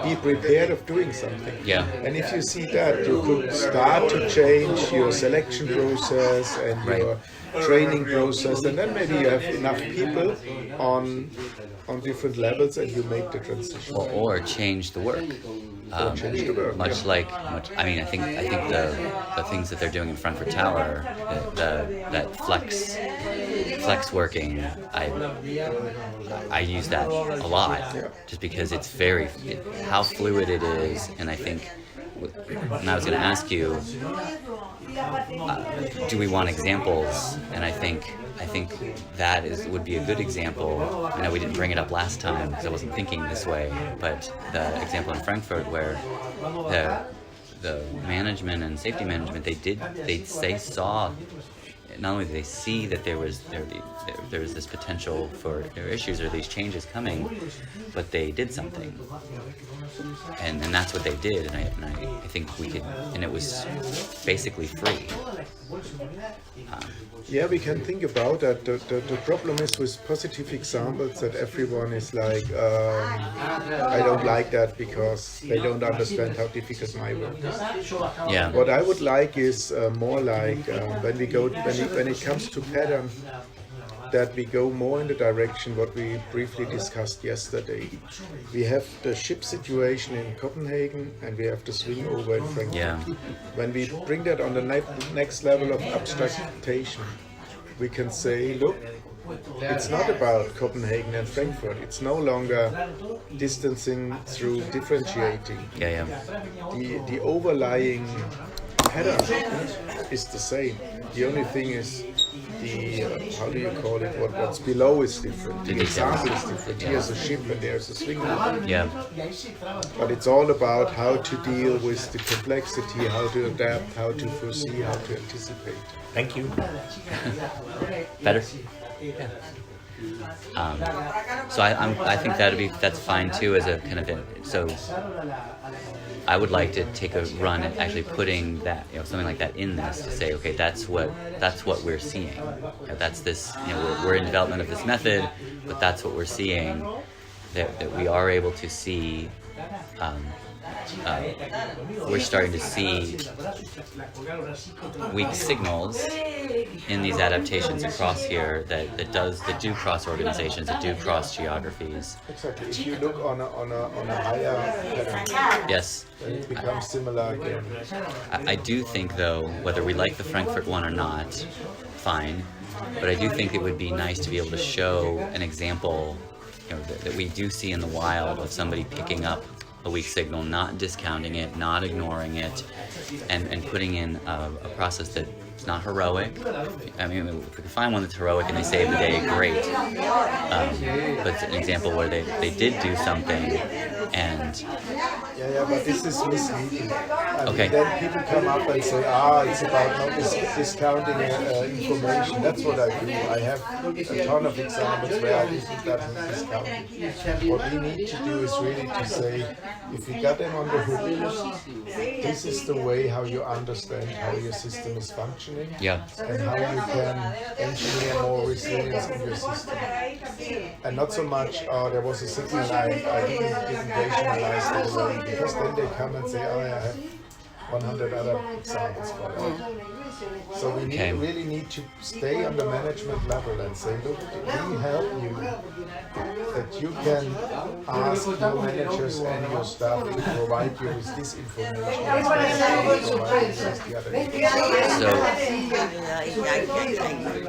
Be prepared of doing something. Yeah. And if you see that, you could start to change your selection process and your training process, and then maybe you have enough people on different levels and you make the transition. Or change the work. change the world. Much like, I mean, I think the things that they're doing in Frankfurt Tower, that flex working, I use that a lot, just because it's how fluid it is, and I think, and I was going to ask you, do we want examples? And I think that would be a good example. I know we didn't bring it up last time because I wasn't thinking this way, but the example in Frankfurt where the management and safety management, they saw, not only did they see that there was this potential for there issues or these changes coming, but they did something, and that's what they did, and I think we could, and it was basically free. Yeah, we can think about that. The problem is with positive examples that everyone is like, I don't like that because they don't understand how difficult my work is. Yeah. What I would like is more like when it comes to pattern, that we go more in the direction what we briefly discussed yesterday. We have the ship situation in Copenhagen and we have the swing over in Frankfurt. Yeah. When we bring that on the next level of abstraction, we can say, look, it's not about Copenhagen and Frankfurt. It's no longer distancing through differentiating. Yeah. The overlying pattern is the same. The only thing is how do you call it? What's below is different. The example is different. Here's a ship and there's a swing. Yeah. But it's all about how to deal with the complexity, how to adapt, how to foresee, how to anticipate. Thank you. Better. Yeah. So I think that's fine too as a kind of so I would like to take a run at actually putting that, something like that in this, to say, okay, that's what we're seeing. That's this, we're in development of this method, but that's what we're seeing, that we are able to see. We're starting to see weak signals in these adaptations across here that do cross organizations, that do cross geographies. Exactly. If you look on a higher pattern, yes, then it becomes similar again. I do think, though, whether we like the Frankfurt one or not, fine, but I do think it would be nice to be able to show an example, that we do see in the wild of somebody picking up a weak signal, not discounting it, not ignoring it, and putting in a process that's not heroic. I mean, if we can find one that's heroic and they save the day, great. But it's an example where they did do something, and Yeah, but this is misleading. Okay. Then people come up and say, it's about not discounting information. That's what I do. I have a ton of examples where I think that discounting. What we need to do is really to say, if we got them on the hook, this is the way how you understand how your system is functioning, yeah, and how you can engineer more resilience in your system. And not so much, there was a signal I didn't rationalize that away, because then they come and say, I have 100 other examples for that. So we really need to stay on the management level and say, look, we help you that you can ask your managers and your staff to provide you with this information.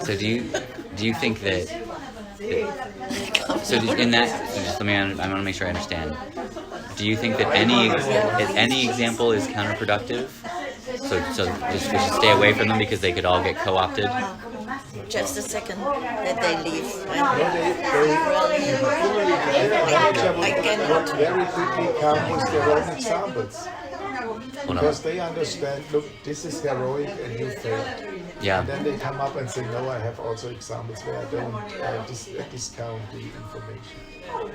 So do you think that? So in that, just let me. I want to make sure I understand. Do you think that any example is counterproductive? So we should stay away from them because they could all get co-opted? Just a second that they leave. I cannot very quickly come with their own examples. Because they understand, look, this is heroic and you failed. Yeah. And then they come up and say, no, I have also examples where I don't discount the information.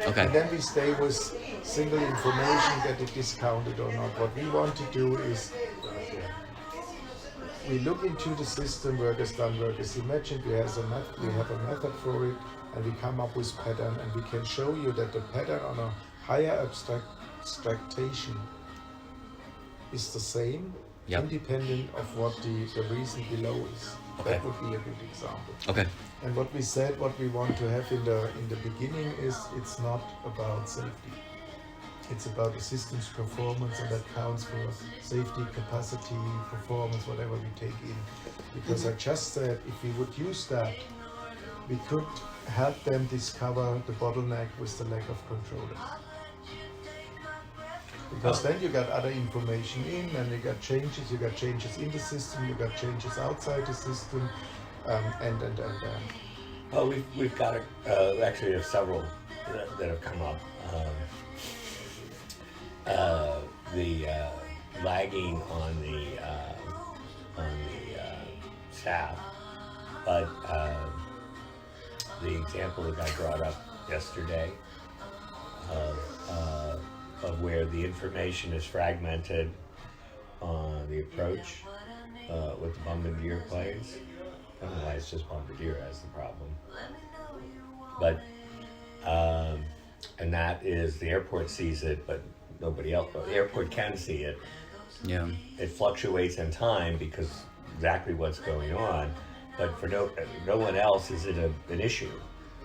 Okay. And then we stay with single information, get it discounted or not. What we want to do is we look into the system, workers done, workers imagined. We have a method for it, and we come up with pattern, and we can show you that the pattern on a higher abstraction is the same, independent of what the reason below is. Okay. That would be a good example. Okay. And what we said, what we want to have in the beginning is, it's not about safety. It's about the system's performance, and that counts for safety, capacity, performance, whatever we take in. Because I just said, if we would use that, we could help them discover the bottleneck with the lack of controllers. Because then you got other information in, and you got changes in the system, you got changes outside the system, and. Oh, we've got actually have several that have come up. The lagging on the staff, but the example that I brought up yesterday of where the information is fragmented on the approach with the Bombardier planes. I don't know why it's just Bombardier as the problem, but and that is the airport sees it, but nobody else. The airport can see it. Yeah. It fluctuates in time because exactly what's going on, but for no one else is it an issue.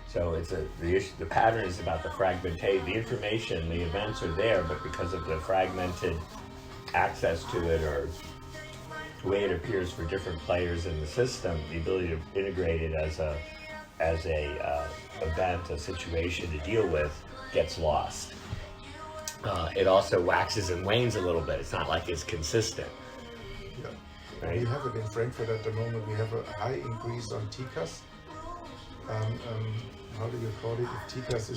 So it's the issue. The pattern is about the fragmentation. The information, the events are there, but because of the fragmented access to it or the way it appears for different players in the system, the ability to integrate it as a event, a situation to deal with, gets lost. It also waxes and wanes a little bit. It's not like it's consistent. Yeah. Right? We have it in Frankfurt at the moment. We have a high increase on TCAS. How do you call it? If TCAS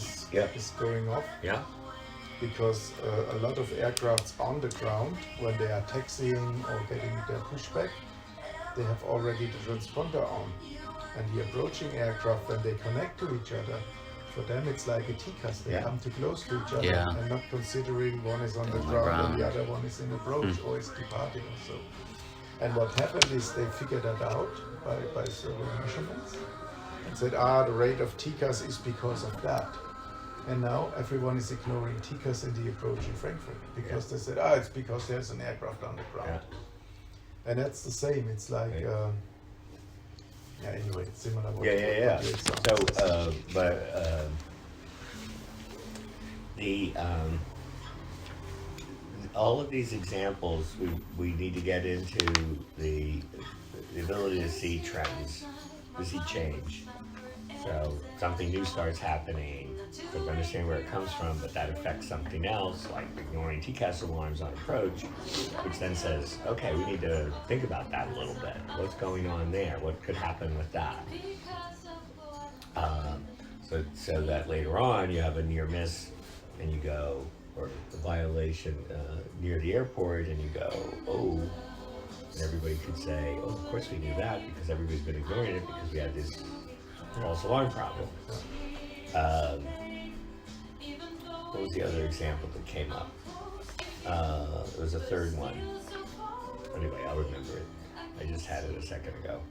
is going off. Yeah. Because a lot of aircrafts on the ground, when they are taxiing or getting their pushback, they have already the transponder on. And the approaching aircraft, when they connect to each other, for them it's like a TCAS. They come too close to each other and not considering one is on the ground and the other one is in approach or is departing or so. And what happened is they figured that out by several measurements and said, the rate of TCAS is because of that. And now everyone is ignoring TCAS in the approach in Frankfurt because they said, it's because there's an aircraft on the ground. Yeah. And that's the same. It's like, anyway, it's similar. So, all of these examples, we need to get into the ability to see trends, to see change. So something new starts happening, so we understand where it comes from, but that affects something else, like ignoring TCAS alarms on approach, which then says, okay, we need to think about that a little bit. What's going on there? What could happen with that? So that later on you have a near miss and you go, or a violation near the airport and you go, and everybody could say, of course we knew that because everybody's been ignoring it because we had this false alarm problem. What was the other example that came up? There was a third one. Anyway, I'll remember it. I just had it a second ago.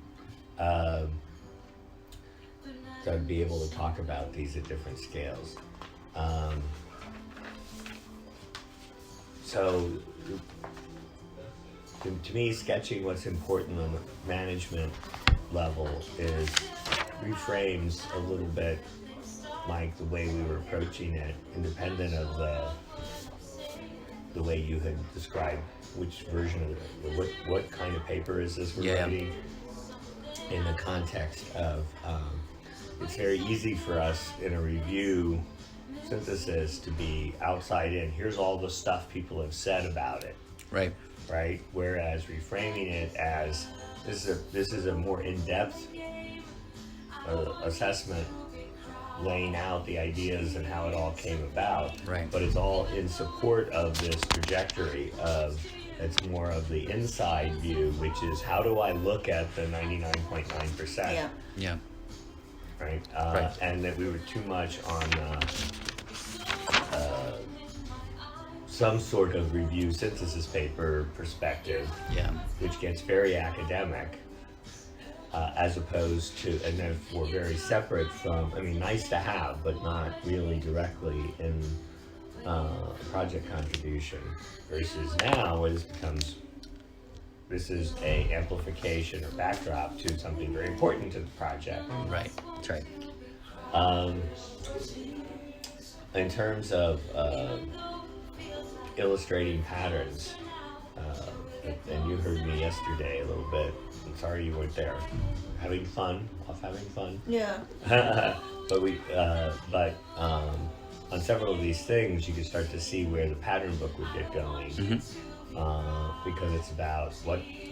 So I'd be able to talk about these at different scales. So to me, sketching what's important on the management level is reframes a little bit like the way we were approaching it, independent of the way you had described which version of it, what kind of paper is this we're writing, in the context of it's very easy for us in a review synthesis to be outside in. Here's all the stuff people have said about it. Right. Whereas reframing it as this is a more in-depth assessment, laying out the ideas and how it all came about. Right. But it's all in support of this trajectory of it's more of the inside view, which is how do I look at the 99.9%? Yeah. Right. And that we were too much on some sort of review synthesis paper perspective, which gets very academic, as opposed to, and then we're very separate from, nice to have, but not really directly in project contribution, versus now where this is a amplification or backdrop to something very important to the project. Right, that's right. In terms of illustrating patterns, and you heard me yesterday a little bit. I'm sorry you weren't there. Having fun, Yeah. but on several of these things, you can start to see where the pattern book would get going, because it's about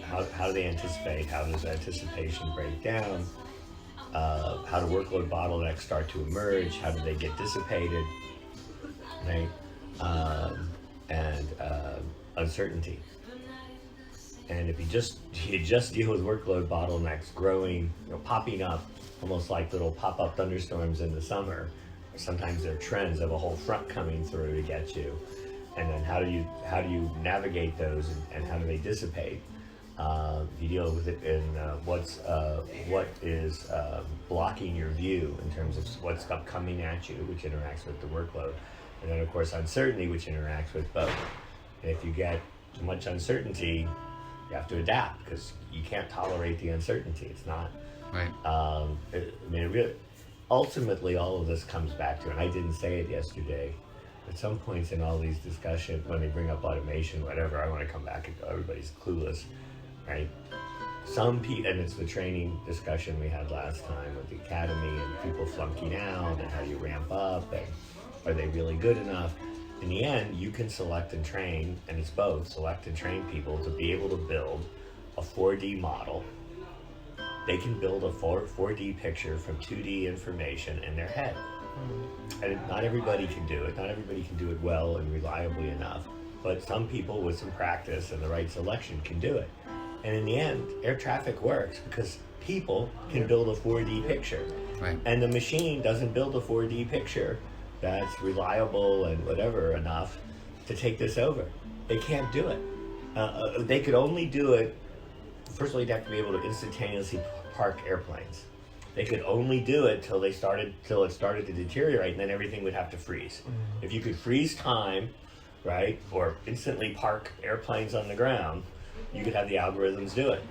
how do they anticipate, how does anticipation break down, how do workload bottlenecks start to emerge, how do they get dissipated, right? And uncertainty. And if you just deal with workload bottlenecks growing, popping up, almost like little pop-up thunderstorms in the summer, or sometimes they're trends of a whole front coming through to get you, and then how do you navigate those, and how do they dissipate? You deal with it in what is blocking your view in terms of what's coming at you, which interacts with the workload, and then of course uncertainty, which interacts with both. And if you get too much uncertainty, you have to adapt, because you can't tolerate the uncertainty. It's not right. Ultimately, all of this comes back to, and I didn't say it yesterday, at some points in all these discussions, when they bring up automation, whatever, I want to come back and go, everybody's clueless, right? Some people, and it's the training discussion we had last time with the academy, and people flunking out, and how do you ramp up, and are they really good enough? In the end, you can select and train, and it's both, select and train people to be able to build a 4D model. They can build a 4D picture from 2D information in their head. And not everybody can do it. Not everybody can do it well and reliably enough. But some people with some practice and the right selection can do it. And in the end, air traffic works because people can build a 4D picture. Right. And the machine doesn't build a 4D picture that's reliable and whatever enough to take this over. They can't do it. They could only do it. First of all, you'd have to be able to instantaneously park airplanes. They could only do it till it started to deteriorate, and then everything would have to freeze. If you could freeze time, right, or instantly park airplanes on the ground, you could have the algorithms do it.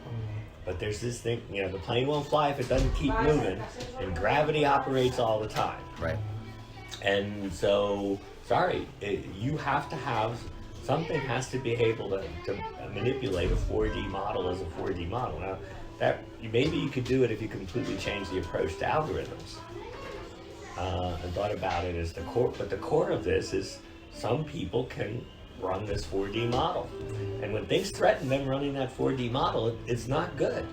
But there's this thing, the plane won't fly if it doesn't keep moving, and gravity operates all the time. Right. And so, you have to have, something has to be able to manipulate a 4D model as a 4D model. Now, maybe you could do it if you completely change the approach to algorithms. And thought about it as the core, but the core of this is some people can run this 4D model. And when things threaten them running that 4D model, it's not good.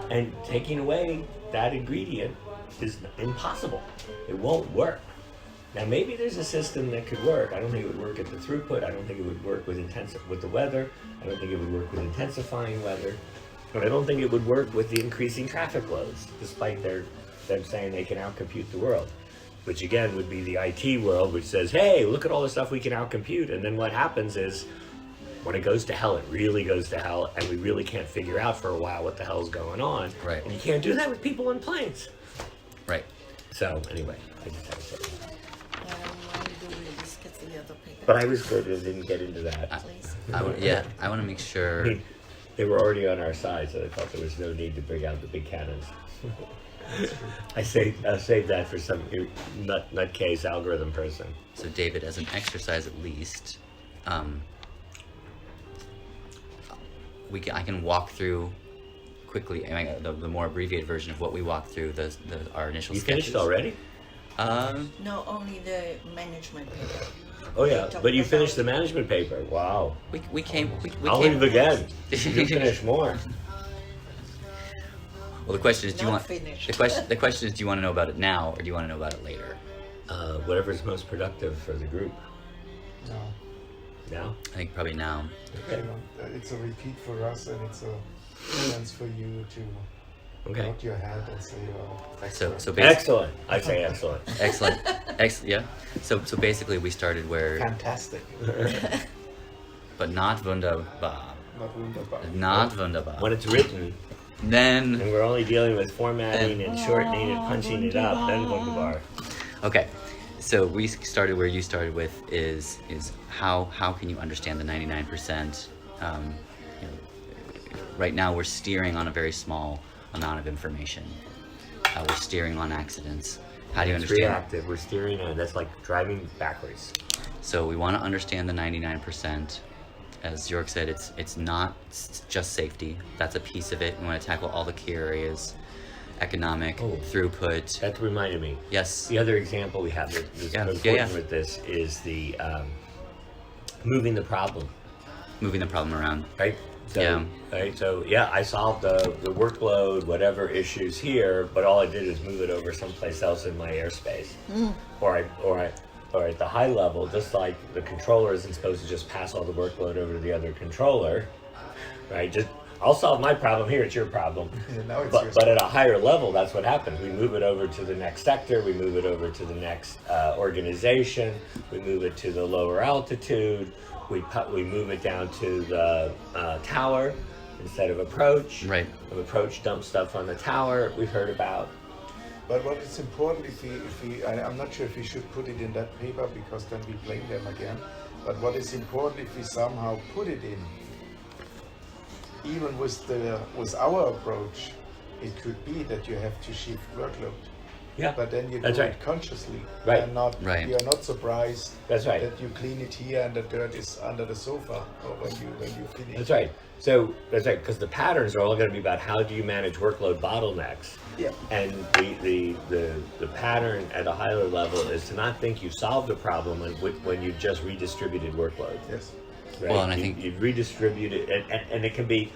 And taking away that ingredient is impossible. It won't work. Now maybe there's a system that could work. I don't think it would work at the throughput. I don't think it would work with the weather. I don't think it would work with intensifying weather. But I don't think it would work with the increasing traffic loads, despite them saying they can outcompute the world. Which again would be the IT world, which says, hey, look at all the stuff we can outcompute. And then what happens is, when it goes to hell, it really goes to hell, and we really can't figure out for a while what the hell's going on. Right. And you can't do that with people in planes. Right. So anyway, I just had to say that. When do we discuss the other paper? But I was good and didn't get into that. Please. I want to make sure. I mean, they were already on our side, so I thought there was no need to bring out the big cannons. I saved that for some nutcase algorithm person. So David, as an exercise at least, I can walk through quickly the more abbreviated version of what we walked through our initial You sketches. finished already? No, only the management paper. Oh yeah, but you finished the management paper. Wow. We came. I'll leave again. You finish more. Well, the question is, do you want finished. the question is, do you want to know about it now, or do you want to know about it later? Whatever's most productive for the group. No. Now? I think probably now. Okay. It's a repeat for us, and it's a chance for you to Okay. nod your head and say, So basically, Excellent. I say excellent. excellent, yeah. So basically, we started where, fantastic. but not wunderbar, Not wunderbar. not wunderbar. When it's written, Then and we're only dealing with formatting and shortening and punching it up, then wunderbar. okay. So we started where you started with is how can you understand the 99%? Right now we're steering on a very small amount of information. We're steering on accidents. How do you It's understand? reactive. We're steering on. That's like driving backwards. So we want to understand the 99%. As Jörg said, it's not just safety. That's a piece of it. We want to tackle all the key areas. Economic, throughput. That reminded me. Yes. The other example we have that's important with this is the moving the problem. Moving the problem around. Right? So, Right. So I solved the workload, whatever issues here, but all I did is move it over someplace else in my airspace. Or at the high level, just like the controller isn't supposed to just pass all the workload over to the other controller, right? Just I'll solve my problem here, it's your problem. Now it's but at a higher level, that's what happens. We move it over to the next sector, we move it over to the next organization, we move it to the lower altitude, we move it down to the tower instead of approach. Right. Approach dumps stuff on the tower, we've heard about. But what is important, I'm not sure if we should put it in that paper because then we blame them again. But what is important if we somehow put it in, even with our approach, it could be that you have to shift workload. Yeah. But then you do it consciously. Right. And not Right. you're not surprised That's right. that you clean it here and the dirt is under the sofa or when you finish. That's right. So that's right, because the patterns are all going to be about how do you manage workload bottlenecks. Yeah. And the pattern at a higher level is to not think you solved the problem when you've just redistributed workload. Yes. Right? Well, and I think you've redistributed, and it can be,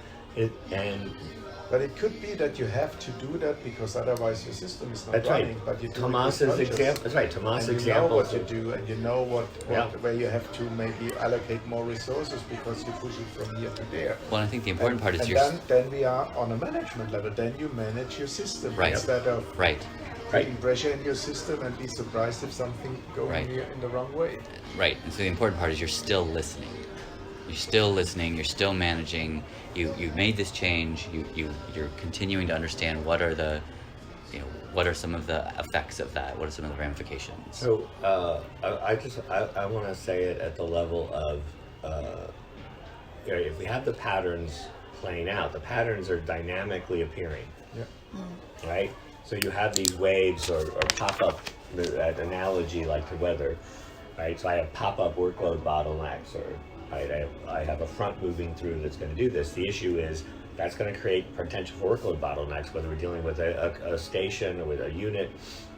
But it could be that you have to do that because otherwise your system is not that's running. right. But you do Tomas's it with conscious. example. That's right. Tomas's And you example. know what to do, and you know Yeah. where you have to maybe allocate more resources because you push it from here to there. well, I think the important part is then we are on a management level. Then you manage your system Right. instead of right. putting pressure in your system and be surprised if something going Right. in the wrong way. Right. And so the important part is you're still listening. You're still listening. You're still managing. You've made this change. You're continuing to understand what are what are some of the effects of that. What are some of the ramifications? So I want to say it at the level of if we have the patterns playing out, the patterns are dynamically appearing. Yeah. Right? So you have these waves or pop-up, that analogy like the weather, right? So I have pop-up workload bottlenecks, or right, I have a front moving through that's going to do this. The issue is that's going to create potential for workload bottlenecks, whether we're dealing with a station or with a unit,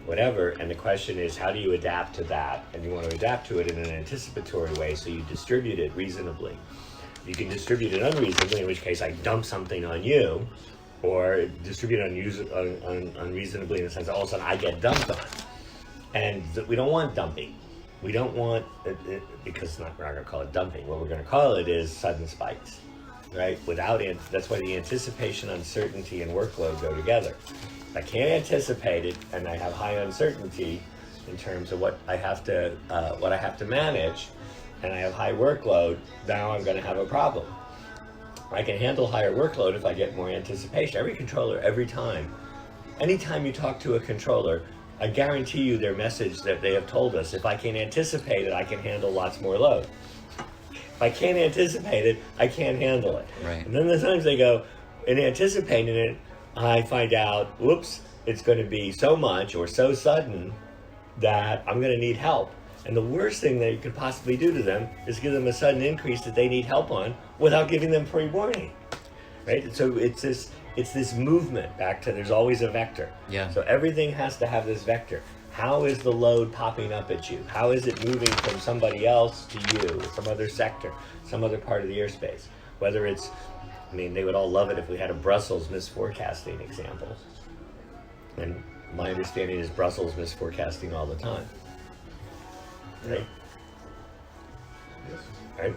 whatever. And the question is, how do you adapt to that? And you want to adapt to it in an anticipatory way, so you distribute it reasonably. You can distribute it unreasonably, in which case I dump something on you, or distribute unreasonably in the sense that all of a sudden I get dumped on. And we don't want dumping. We don't want it because we're not going to call it dumping. What we're going to call it is sudden spikes, right? That's why the anticipation, uncertainty, and workload go together. If I can't anticipate it, and I have high uncertainty in terms of what I have to manage, and I have high workload, now I'm going to have a problem. I can handle higher workload if I get more anticipation. Every controller, anytime you talk to a controller, I guarantee you their message that they have told us, if I can anticipate it, I can handle lots more load. If I can't anticipate it, I can't handle it. Right. And then the times they go, in anticipating it, I find out, whoops, it's going to be so much or so sudden that I'm going to need help. And the worst thing that you could possibly do to them is give them a sudden increase that they need help on without giving them pre-warning. Right? So it's this movement back to there's always a vector. Yeah. So everything has to have this vector. How is the load popping up at you? How is it moving from somebody else to you, some other sector, some other part of the airspace? Whether it's, they would all love it if we had a Brussels misforecasting example. And my understanding is Brussels misforecasting all the time. Right? Yes. Right?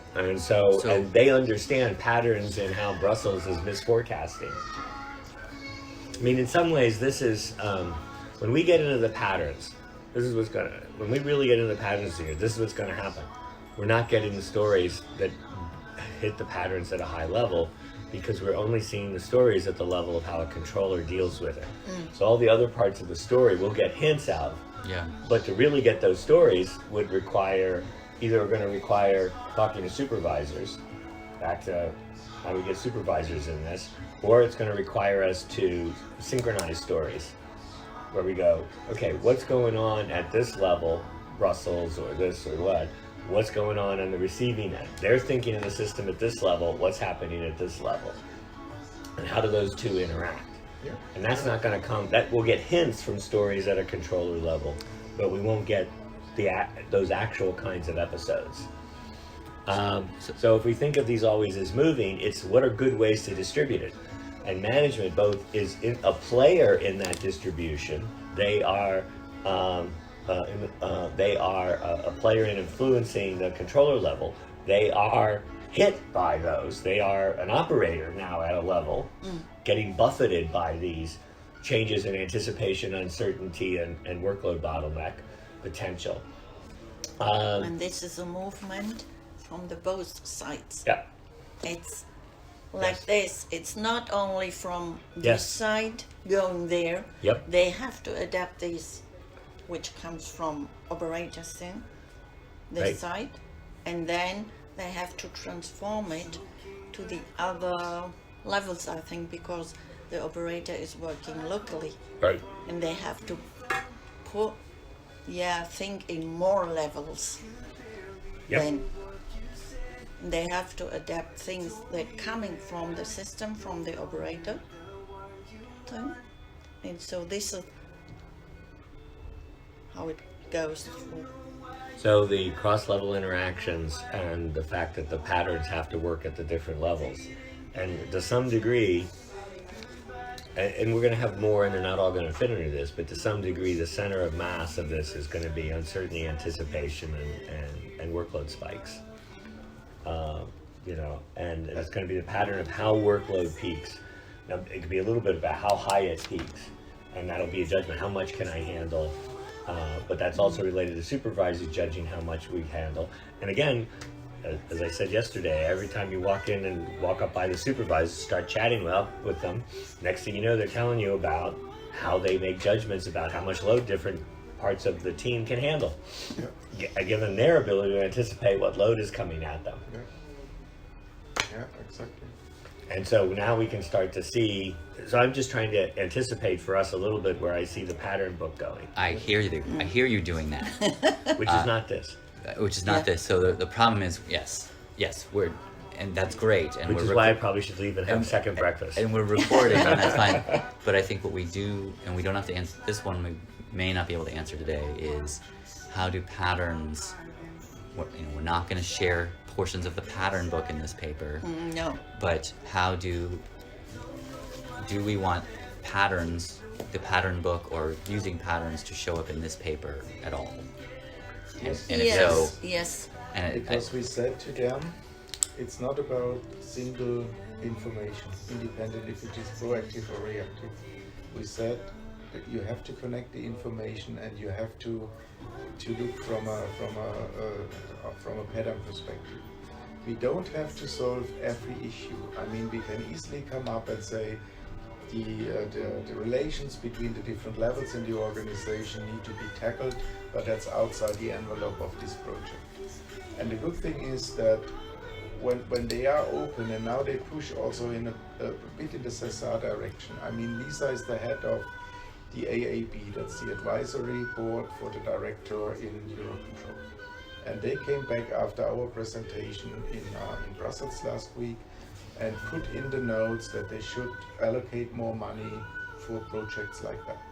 And they understand patterns in how Brussels is misforecasting. In some ways, this is, when we get into the patterns, when we really get into the patterns here, this is what's going to happen. We're not getting the stories that hit the patterns at a high level because we're only seeing the stories at the level of how a controller deals with it. So all the other parts of the story we'll get hints of. Yeah. But to really get those stories would require, either we're going to require talking to supervisors, back to how we get supervisors in this, or it's going to require us to synchronize stories, where we go, okay, what's going on at this level, Brussels or this or what, what's going on the receiving end. They're thinking of the system at this level, what's happening at this level, and how do those two interact. Yeah. And that's not going to come, that we'll get hints from stories at a controller level, but we won't get those actual kinds of episodes. So if we think of these always as moving, it's what are good ways to distribute it. And management both is a player in that distribution. They are a player in influencing the controller level. They are hit by those. They are an operator now at a level, getting buffeted by these changes in anticipation, uncertainty, and workload bottleneck potential. And this is a movement from the both sides. Yeah. It's like this. It's not only from this Yes. side going there. Yep. They have to adapt this, which comes from operators in this Right. side, and then they have to transform it to the other levels, I think, because the operator is working locally, Right. and they have to think in more levels. Yep. Then they have to adapt things that coming from the system, from the operator. And so this is how it goes through. So the cross-level interactions and the fact that the patterns have to work at the different levels. And to some degree, and we're going to have more, and they're not all going to fit into this, but to some degree, the center of mass of this is going to be uncertainty, anticipation, and workload spikes. And that's going to be the pattern of how workload peaks. Now, it could be a little bit about how high it peaks, and that'll be a judgment. How much can I handle? But that's also related to supervisors judging how much we handle. And again, as I said yesterday, every time you walk in and walk up by the supervisors, start chatting with them, next thing you know, they're telling you about how they make judgments about how much load different parts of the team can handle, given their ability to anticipate what load is coming at them. Yeah, exactly. And so now we can start to see, so I'm just trying to anticipate for us a little bit where I see the pattern book going. I hear you doing that. Which is not this. Which is not this. So the problem is, yes, and that's great. And Which is why I probably should leave and have second breakfast. And we're recording, and that's fine. But I think what we do, and we don't have to answer this one, we may not be able to answer today, is how do patterns, we're not going to share portions of the pattern book in this paper. No. But how do we want patterns, the pattern book, or using patterns to show up in this paper at all? And if so, yes. Because we said to them, it's not about single information, independent if it is proactive or reactive. We said that you have to connect the information, and you have to look from a pattern perspective. We don't have to solve every issue. I mean, we can easily come up and say the relations between the different levels in the organization need to be tackled, but that's outside the envelope of this project. And the good thing is that when they are open, and now they push also in a bit in the CESAR direction. I mean, Lisa is the head of the AAB, that's the advisory board for the director in Eurocontrol. And they came back after our presentation in Brussels last week and put in the notes that they should allocate more money for projects like that.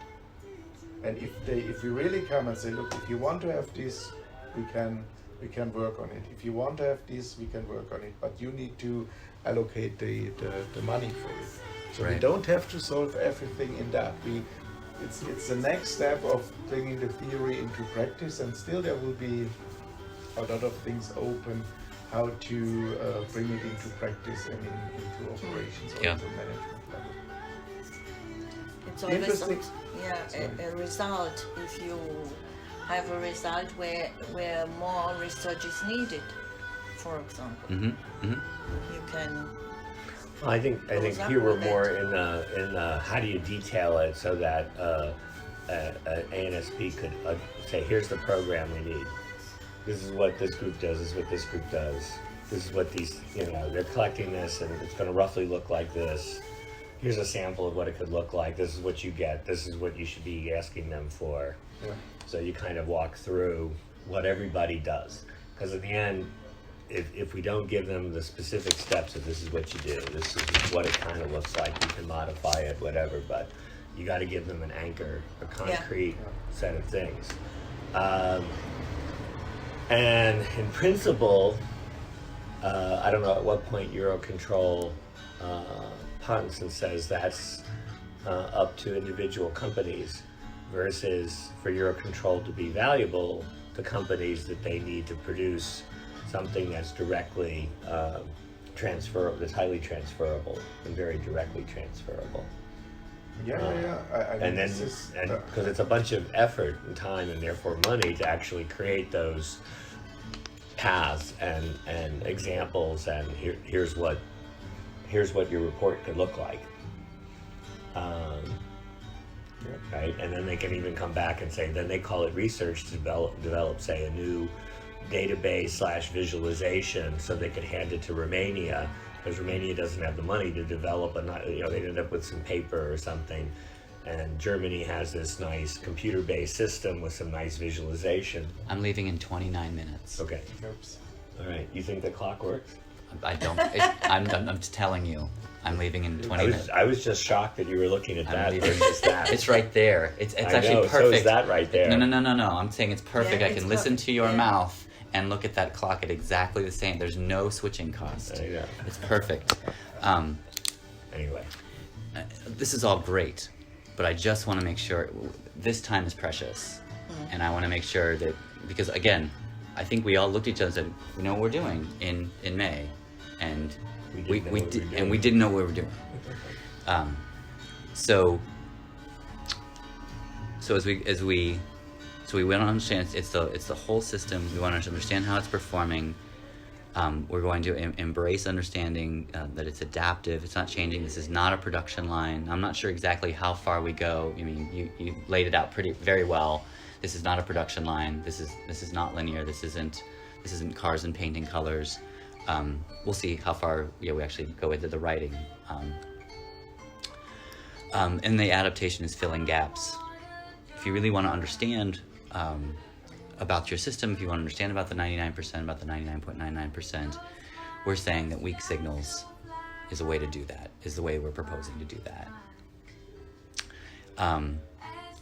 And if we really come and say, look, if you want to have this, we can work on it. If you want to have this, we can work on it. But you need to allocate the money for it. So we don't have to solve everything in that. It's the next step of bringing the theory into practice, and still there will be a lot of things open how to bring it into practice and into operations or into management level. It's always a result. If you have a result where more research is needed, for example, you can. Well, I think here we're more in the how do you detail it so that ANSP could say, here's the program we need. This is what this group does. This is what this group does. This is what these, they're collecting this, and it's going to roughly look like this. Here's a sample of what it could look like. This is what you get. This is what you should be asking them for. Yeah. So you kind of walk through what everybody does. because at the end, if we don't give them the specific steps of this is what you do, this is what it kind of looks like, you can modify it, whatever, but you got to give them an anchor, a concrete set of things. And in principle, I don't know at what point Eurocontrol, Pattinson says that's up to individual companies, versus for Eurocontrol to be valuable to companies that they need to produce something that's directly transferable, that's highly transferable and very directly transferable. I mean, And then, because it's a bunch of effort and time and therefore money to actually create those paths and examples, and here's what your report could look like. Right, and then they can even come back and say, then they call it research to develop say a new database / visualization, so they could hand it to Romania, because Romania doesn't have the money to develop they'd end up with some paper or something, and Germany has this nice computer-based system with some nice visualization. I'm leaving in 29 minutes. Okay. Oops. All right. You think the clock works? I don't. I'm just telling you. I'm leaving in 20 minutes. I was just shocked that you were looking at that leaving. versus that. It's right there. It's I actually know, perfect. So is that right there? No. I'm saying it's perfect. Yeah, I can it's listen perfect. to your Yeah. mouth and look at that clock at exactly the same. There's no switching cost. I know. It's perfect. Anyway. This is all great, but I just want to make sure this time is precious, and I want to make sure that, because again, I think we all looked at each other and said, we know what we're doing in May, and we didn't know what we were doing. So as we want to understand it's the whole system. We want to understand how it's performing. We're going to embrace understanding that it's adaptive. It's not changing. This is not a production line. I'm not sure exactly how far we go. I mean, you laid it out very well. This is not a production line. This is not linear. This isn't cars and painting colors. We'll see how far we actually go into the writing. And the adaptation is filling gaps. If you really want to understand about your system, if you want to understand about the 99%, about the 99.99%, we're saying that weak signals is a way to do that, is the way we're proposing to do that.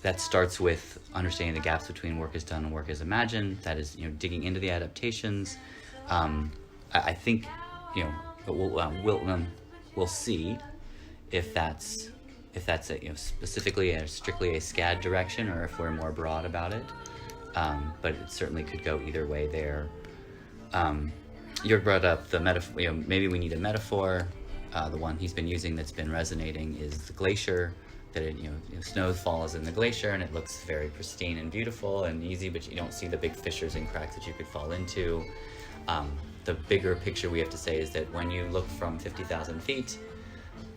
That starts with understanding the gaps between work is done and work is imagined. That is, digging into the adaptations. I think, we'll see if that's specifically strictly a SCAD direction, or if we're more broad about it. But it certainly could go either way there. You brought up the metaphor. Maybe we need a metaphor. The one he's been using that's been resonating is the glacier. That snow falls in the glacier and it looks very pristine and beautiful and easy, but you don't see the big fissures and cracks that you could fall into. The bigger picture we have to say is that when you look from 50,000 feet,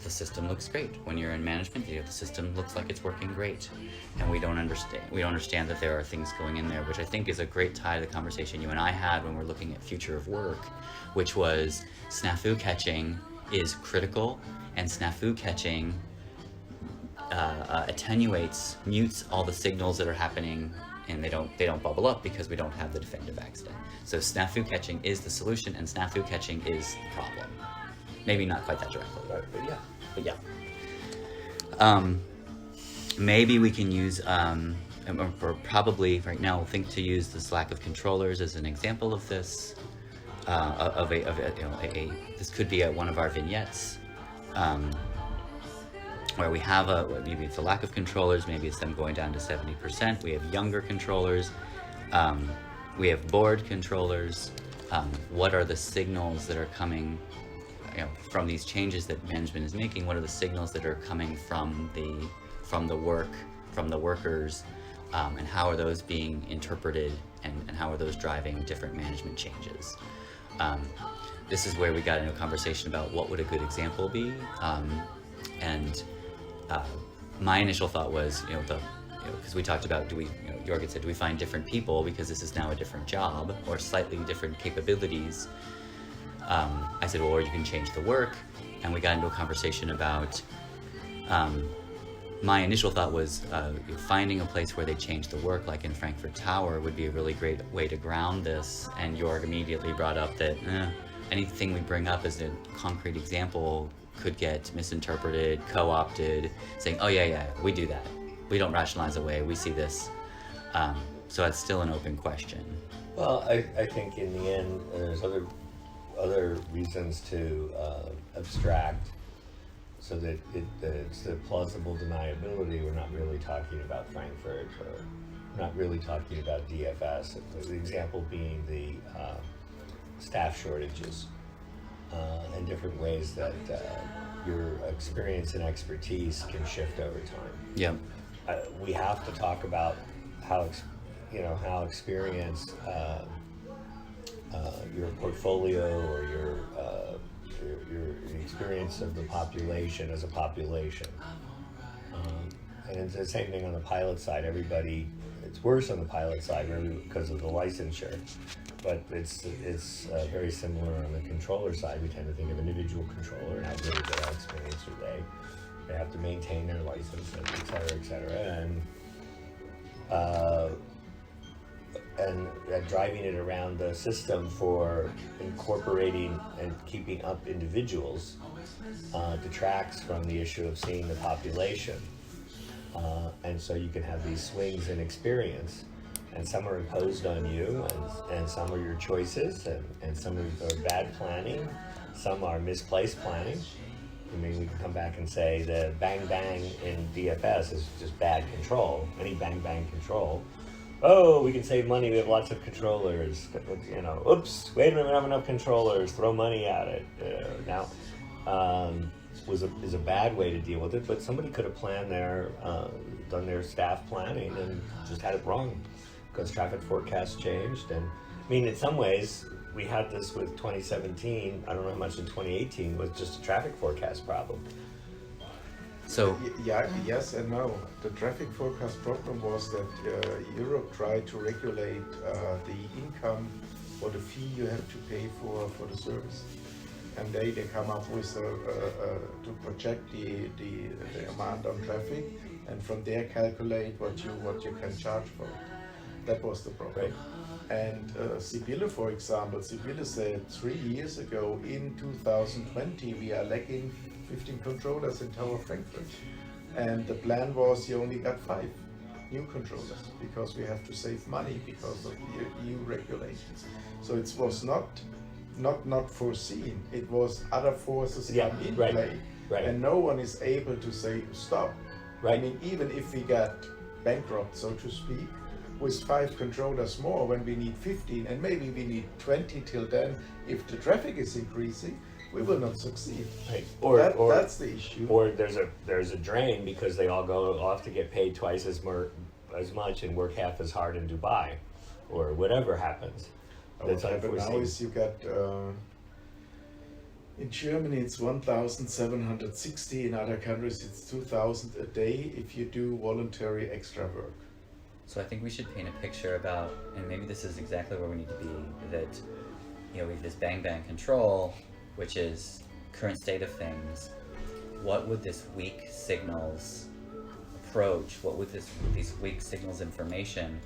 the system looks great. When you're in management, the system looks like it's working great, and we don't understand that there are things going in there, which I think is a great tie to the conversation you and I had when we're looking at future of work, which was snafu catching is critical, and snafu catching attenuates, mutes all the signals that are happening, and they don't bubble up because we don't have the definitive accident. So snafu catching is the solution, and snafu catching is the problem. Maybe not quite that directly, but yeah. Maybe we can use, or probably right now, we'll think to use this lack of controllers as an example of this. This could be one of our vignettes, where we have maybe it's a lack of controllers, maybe it's them going down to 70%. We have younger controllers. We have board controllers. What are the signals that are coming from these changes that management is making? What are the signals that are coming from the work, from the workers, and how are those being interpreted, and how are those driving different management changes? This is where we got into a conversation about what would a good example be, and my initial thought was, because we talked about, Jorgen said, do we find different people because this is now a different job or slightly different capabilities? I said, well, or you can change the work, and we got into a conversation about my initial thought was finding a place where they change the work, like in Frankfurt Tower, would be a really great way to ground this. And Jorg immediately brought up that anything we bring up as a concrete example could get misinterpreted, co-opted, saying, oh yeah, we do that. We don't rationalize away, we see this. So that's still an open question. Well, I think in the end, there's other reasons to abstract, so that it's the plausible deniability. We're not really talking about Frankfurt, or not really talking about DFS. The example being the staff shortages and different ways that your experience and expertise can shift over time. Yeah. We have to talk about how experience, your portfolio, or your experience of the population as a population. And it's the same thing on the pilot side. It's worse on the pilot side because of the licensure, but it's very similar on the controller side. We tend to think of individual controller and how good is their experience are they. They have to maintain their license, et cetera, and driving it around the system for incorporating and keeping up individuals detracts from the issue of seeing the population. And so you can have these swings in experience, and some are imposed on you, and some are your choices, and some are bad planning, some are misplaced planning. I mean, we can come back and say the bang bang in DFS is just bad control. Any bang bang control. Oh, we can save money, we have lots of controllers. Oops, wait a minute, we don't have enough controllers, throw money at it. Is a bad way to deal with it, but somebody could have planned done their staff planning and just had it wrong because traffic forecasts changed. And I mean, in some ways, we had this with 2017, I don't know how much in 2018, was just a traffic forecast problem. So yes and no. The traffic forecast problem was that Europe tried to regulate the income or the fee you have to pay for the service, and they come up with to project the amount on traffic, and from there calculate what you can charge for. That was the problem. Right. And Sibylle, for example, said 3 years ago, in 2020, we are lacking 15 controllers in Tower Frankfurt. And the plan was you only got 5 new controllers because we have to save money because of EU regulations. So it was not foreseen. It was other forces come in play. Right. And no one is able to say stop. Right. I mean, even if we got bankrupt, so to speak, with 5 controllers more when we need 15, and maybe we need 20 till then, if the traffic is increasing, we will not succeed. Right. That's the issue. Or there's a drain because they all go off to get paid twice as much and work half as hard in Dubai, or whatever happens. What happens now is you got in Germany it's 1,760. In other countries it's 2,000 a day if you do voluntary extra work. So I think we should paint a picture about, and maybe this is exactly where we need to be, that we have this bang bang control, which is current state of things. What would this weak signals approach? What would these weak signals information?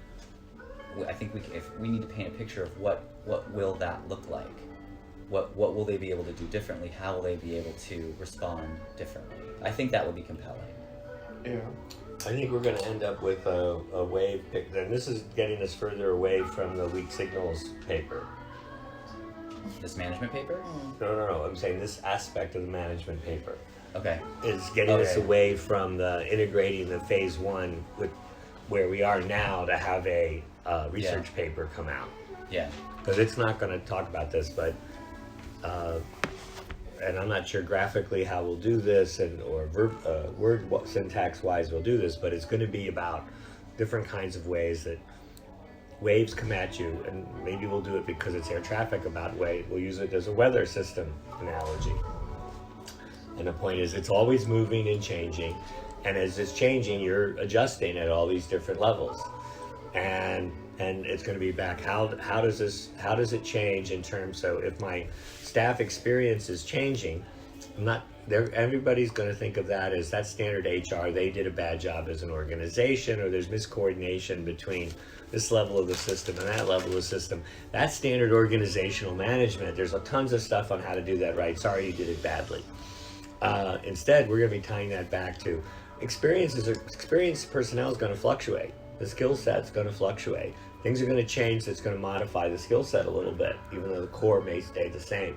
I think if we need to paint a picture of what will that look like? What will they be able to do differently? How will they be able to respond differently? I think that would be compelling. Yeah. I think we're going to end up with a wave, and this is getting us further away from the weak signals paper. This management paper? No. I'm saying this aspect of the management paper. Okay. Is getting us away from the integrating the phase 1 with where we are now to have a research paper come out. Yeah. Because it's not going to talk about this, but and I'm not sure graphically how we'll do this, or word syntax wise we'll do this, but it's going to be about different kinds of ways that waves come at you, and maybe we'll do it because it's air traffic about we'll use it as a weather system analogy. And the point is, it's always moving and changing, and as it's changing, you're adjusting at all these different levels, and it's going to be back. How does it change in terms? So if my staff experience is changing, I'm not everybody's going to think of that as that's standard HR. They did a bad job as an organization, or there's miscoordination between this level of the system and that level of the system. That's standard organizational management. There's tons of stuff on how to do that right. Sorry you did it badly. Instead, we're going to be tying that back to experienced personnel is going to fluctuate. The skill set's going to fluctuate. Things are going to change. That's going to modify the skill set a little bit, even though the core may stay the same.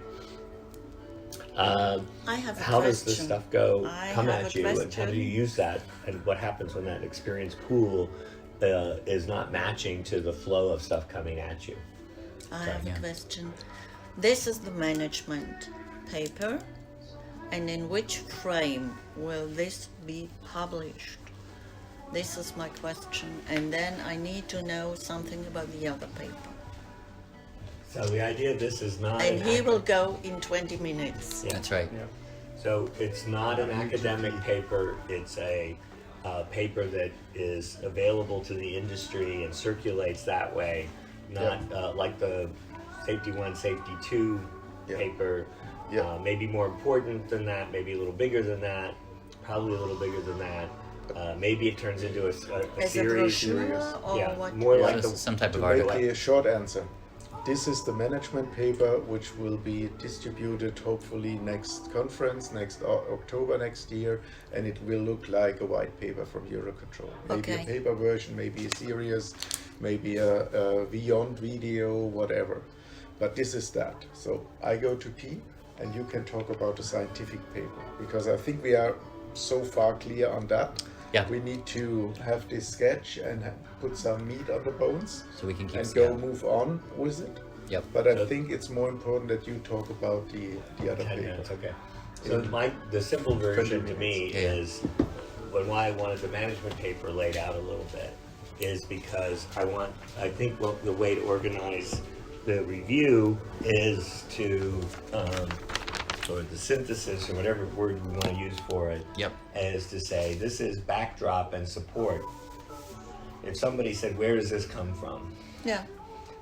I have a how question. does this stuff come at you, and how question. do you use that, and what happens when that experience pool is not matching to the flow of stuff coming at you? I have a question. This is the management paper, and in which frame will this be published? This is my question, and then I need to know something about the other paper. So the idea of this is not... And he will go in 20 minutes. Yeah. That's right. Yeah. So it's not an academic paper, it's a paper that is available to the industry and circulates that way, not like the Safety 1, Safety 2 paper. Yeah. Maybe more important than that, maybe a little bigger than that, probably a little bigger than that. Maybe it turns into a As series. a brochure or Yeah, what? more Yeah, like some type of To make article. a short answer, this is the management paper which will be distributed hopefully next conference, next October next year, and it will look like a white paper from Eurocontrol. Maybe Okay. a paper version, maybe a series, maybe a beyond video, whatever. But this is that. So I go to P, and you can talk about the scientific paper, because I think we are so far clear on that. Yeah. We need to have this sketch and put some meat on the bones So we can keep and go move on with it. Yep. But I think it's more important that you talk about the other 10 paper. minutes, okay. So the simple version to me is why I wanted the management paper laid out a little bit is because I think the way to organize the review is to or the synthesis or whatever word we want to use for it, is to say this is backdrop and support. If somebody said, where does this come from? Yeah.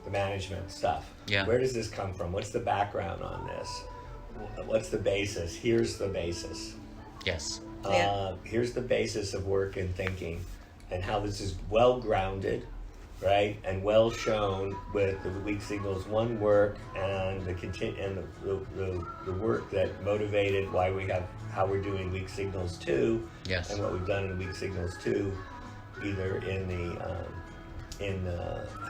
The management stuff. Yeah. Where does this come from? What's the background on this? What's the basis? Here's the basis. Yes. Here's the basis of work and thinking, and how this is well grounded, right, and well shown with the Weak Signals 1 work and the work that motivated how we're doing Weak Signals 2, Yes. and what we've done in Weak Signals 2, either in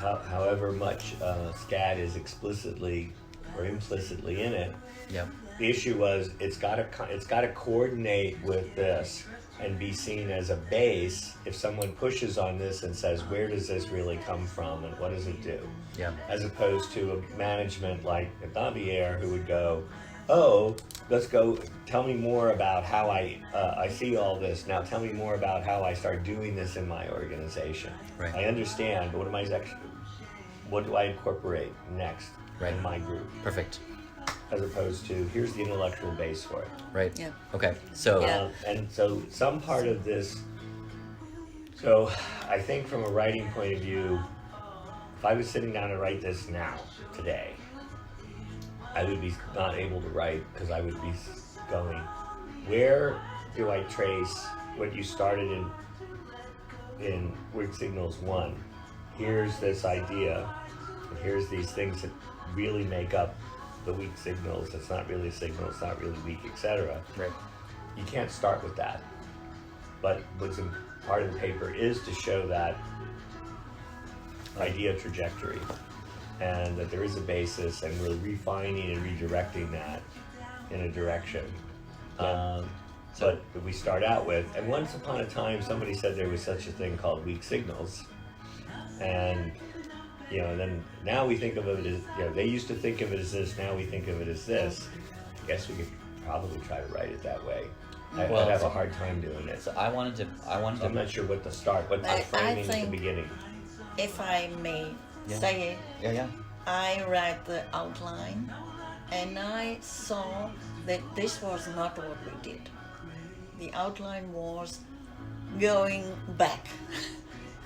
however much SCAD is explicitly or implicitly in it. Yep. The issue was it's got to coordinate with this and be seen as a base if someone pushes on this and says, where does this really come from and what does it do? Yeah. As opposed to a management like Davier who would go, oh, let's go, tell me more about how I see all this. Now tell me more about how I start doing this in my organization. Right. I understand, but what do I incorporate next in my group? Perfect. As opposed to, here's the intellectual base for it. Right. Yeah. Okay. So Yeah. And so some part of this, so I think from a writing point of view, if I was sitting down to write this now, today, I would be not able to write because I would be going, where do I trace what you started in Weak Signals 1? Here's this idea, and here's these things that really make up the weak signals. It's not really a signal, it's not really weak, etc. right. You can't start with that. But what's in part of the paper is to show that idea trajectory, and that there is a basis, and we're refining and redirecting that in a direction. But we start out with, and once upon a time somebody said there was such a thing called weak signals, and then now we think of it as, they used to think of it as this, now we think of it as this. I guess we could probably try to write it that way. I'd have a hard time doing it. So I wanted to. I'm not sure what to start, what's the framing at the beginning. If I may say it, Yeah. I read the outline and I saw that this was not what we did. The outline was going back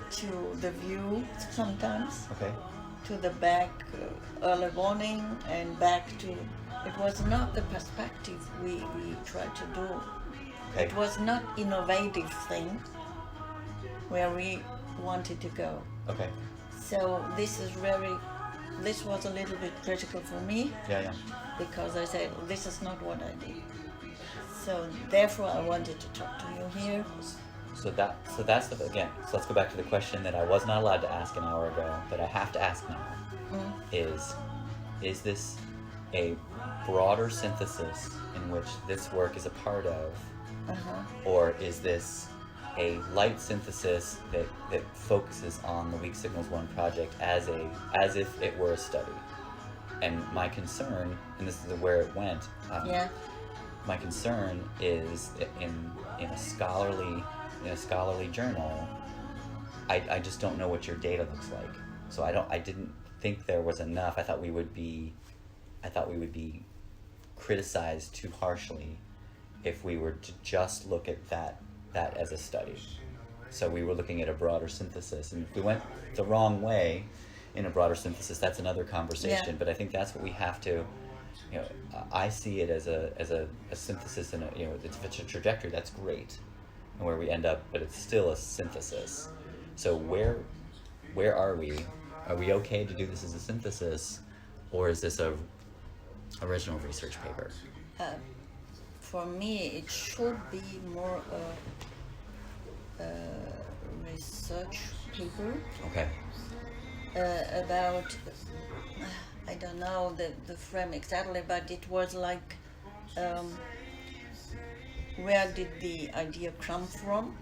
to the view sometimes, Okay. to the back early warning and back to It was not the perspective we tried to do. Okay. It was not innovative thing where we wanted to go. Okay. So this was a little bit critical for me. Yeah. Because I said, this is not what I did. So therefore I wanted to talk to you here. So that's again. So let's go back to the question that I was not allowed to ask an hour ago, but I have to ask now. Is this a broader synthesis in which this work is a part of, or is this a light synthesis that focuses on the Weak Signals 1 project as if it were a study? And my concern, and this is where it went. My concern is in a scholarly journal, I just don't know what your data looks like. So I didn't think there was enough. I thought we would be criticized too harshly if we were to just look at that as a study. So we were looking at a broader synthesis, and if we went the wrong way in a broader synthesis, that's another conversation. But I think that's what we have to. I see it as a synthesis, and if it's a trajectory, that's great, and where we end up, but it's still a synthesis. So where are we? Are we okay to do this as a synthesis, or is this a original research paper? For me, it should be more a research paper. Okay. About, I don't know the frame exactly, but it was like, where did the idea come from,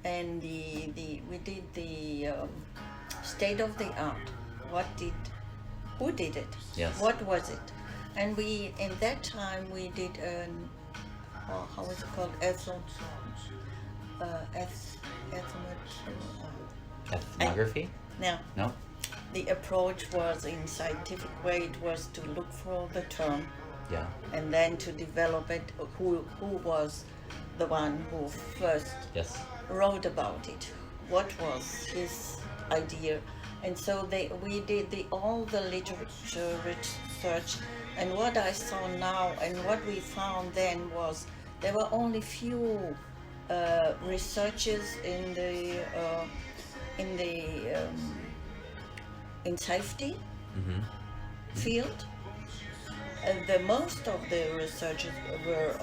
and we did the state of the art. Who did it? Yes. What was it? And in that time we did how is it called? Ethnography? No. The approach was in scientific way. It was to look for the term, and then to develop it. Who was the one who first wrote about it? What was his idea? And so we did all the literature research. And what I saw now and what we found then was there were only few researchers in safety field. The most of the researchers or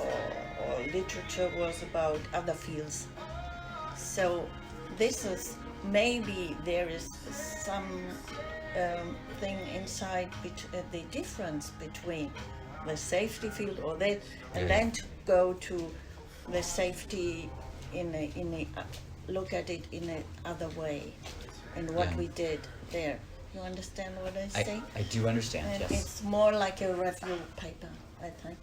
literature was about other fields. So this is maybe there is some thing inside the difference between the safety field or that, and then to go to the safety in a look at it in a other way, and what we did there. You understand what I say? I do understand. And yes. It's more like a review paper, I think.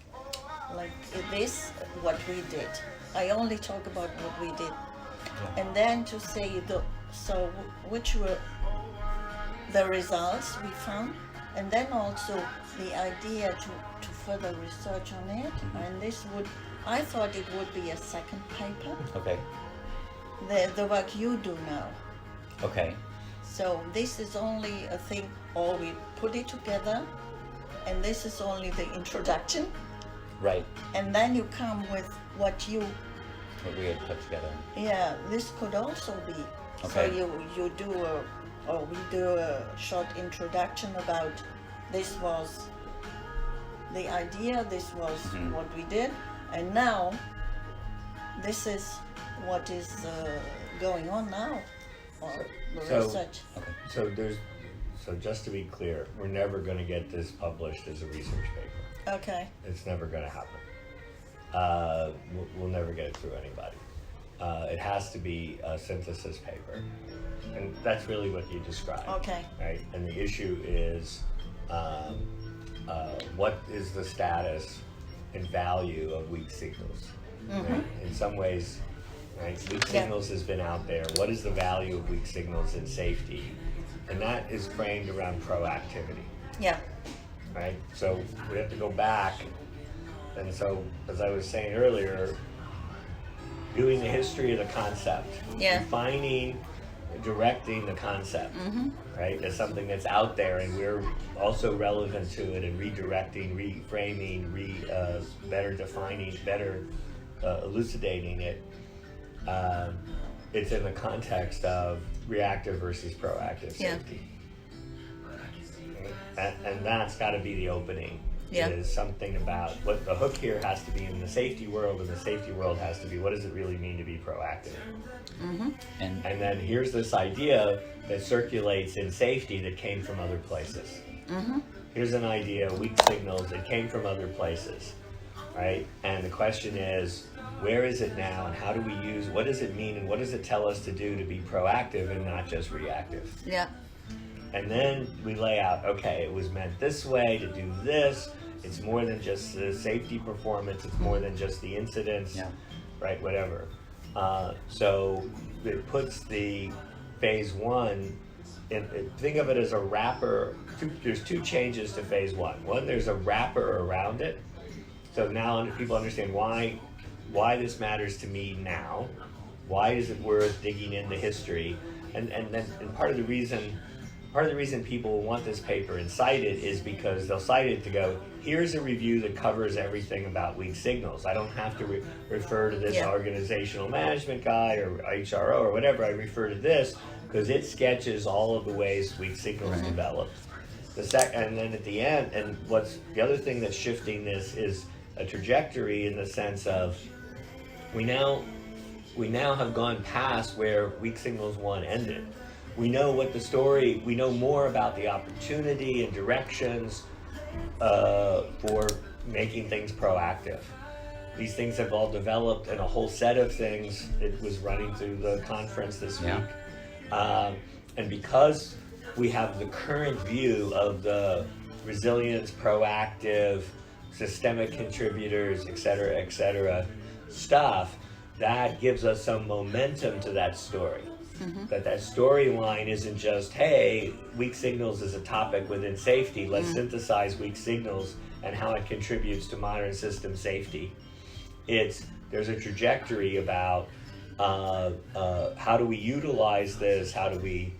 Like this, what we did. I only talk about what we did, and then to say which were the results we found, and then also the idea to further research on it. And I thought it would be a second paper. Okay. The work you do now. Okay. So this is only a thing, or we put it together, and this is only the introduction. Right. And then you come with what we had put together. Yeah, this could also be. Okay. So we do a short introduction about this was the idea, this was what we did, and now this is what is going on now, or the research. Okay. So just to be clear, we're never going to get this published as a research paper. Okay. It's never going to happen. We'll never get it through anybody. It has to be a synthesis paper, and that's really what you described. Okay. Right, and the issue is what is the status and value of weak signals? Right? In some ways, right, weak signals has been out there. What is the value of weak signals in safety? And that is framed around proactivity. Yeah. Right? So we have to go back. And so, as I was saying earlier, doing the history of the concept, defining directing the concept, right? As something that's out there, and we're also relevant to it, and redirecting, reframing, better defining, better elucidating it. It's in the context of reactive versus proactive safety. And that's got to be the opening. Is something about what the hook here has to be in the safety world, and the safety world has to be, what does it really mean to be proactive? And then here's this idea that circulates in safety that came from other places. Here's an idea, weak signals, that came from other places, right? And the question is, where is it now, and how do we use, what does it mean, and what does it tell us to do to be proactive and not just reactive? And then we lay out, okay, it was meant this way to do this. It's more than just the safety performance. It's more than just the incidents, right? Whatever. So it puts the phase one, think of it as a wrapper. There's two changes to phase one. One, there's a wrapper around it. So now people understand why this matters to me now. Why is it worth digging into history? And part of the reason people want this paper and cite it is because they'll cite it to go, here's a review that covers everything about weak signals. I don't have to refer to this organizational management guy or HRO or whatever. I refer to this because it sketches all of the ways weak signals developed. And then at the end, and what's the other thing that's shifting this is a trajectory in the sense of we now have gone past where weak signals 1 ended. We know what the story, we know more about the opportunity and directions for making things proactive. These things have all developed in a whole set of things. It was running through the conference this week. And because we have the current view of the resilience, proactive, systemic contributors, et cetera, stuff, that gives us some momentum to that story. That storyline isn't just, hey, weak signals is a topic within safety. Let's synthesize weak signals and how it contributes to modern system safety. There's a trajectory about how do we utilize this? How do we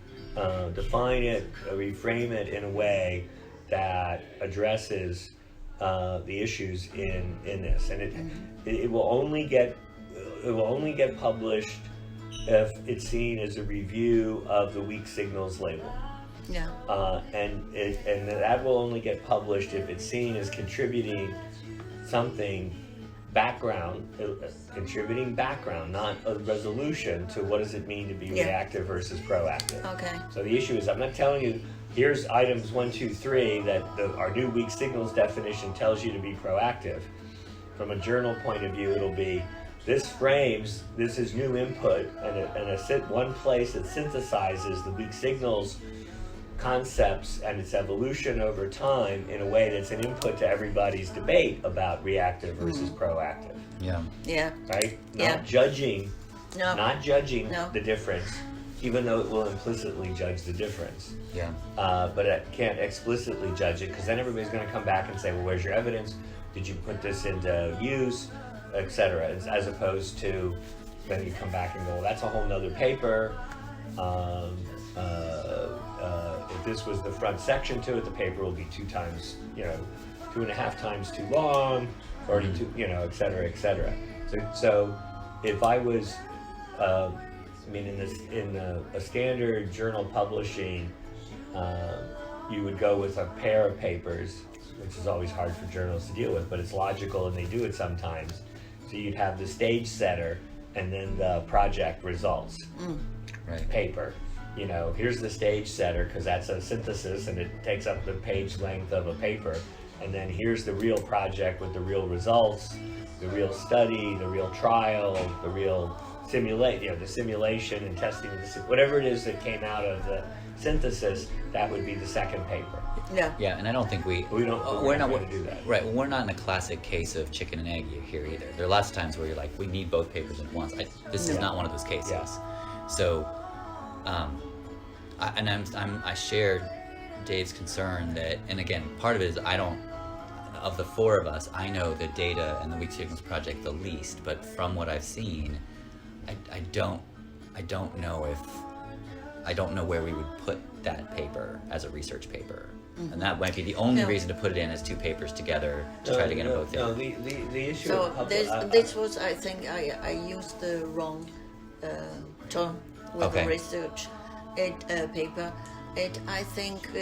define it, reframe it in a way that addresses the issues in this? And it will only get published if it's seen as a review of the weak signals label. And that will only get published if it's seen as contributing something contributing background, not a resolution to what does it mean to be reactive versus proactive. So the issue is, I'm not telling you, here's items 1, 2, 3 that our new weak signals definition tells you to be proactive. From a journal point of view, it'll be, this is new input, and one place that synthesizes the weak signals concepts and its evolution over time in a way that's an input to everybody's debate about reactive versus proactive. Right? Not judging the difference, even though it will implicitly judge the difference. But it can't explicitly judge it, because then everybody's going to come back and say, well, where's your evidence? Did you put this into use? Etc. As opposed to, then you come back and go, well, that's a whole nother paper. If this was the front section to it, the paper will be 2.5 times too long, 42, etc. So if I was, in a standard journal publishing, you would go with a pair of papers, which is always hard for journals to deal with, but it's logical and they do it sometimes. So you'd have the stage setter and then the project results paper. Here's the stage setter, because that's a synthesis and it takes up the page length of a paper. And then here's the real project with the real results, the real study, the real trial, the real the simulation and testing, whatever it is that came out of the synthesis, that would be the second paper. And I don't think we're not going to do that. Right. Well, we're not in a classic case of chicken and egg here either. There are lots of times where you're like, we need both papers at once. This is not one of those cases. So, I share Dave's concern that, and again, part of it is of the four of us, I know the data and the Weak Signals Project the least, but from what I've seen, I don't know I don't know where we would put that paper as a research paper. And that might be the only reason to put it in as two papers together to try to get them both in. No, the issue. So this was, I think, I used the wrong term with the research paper. I think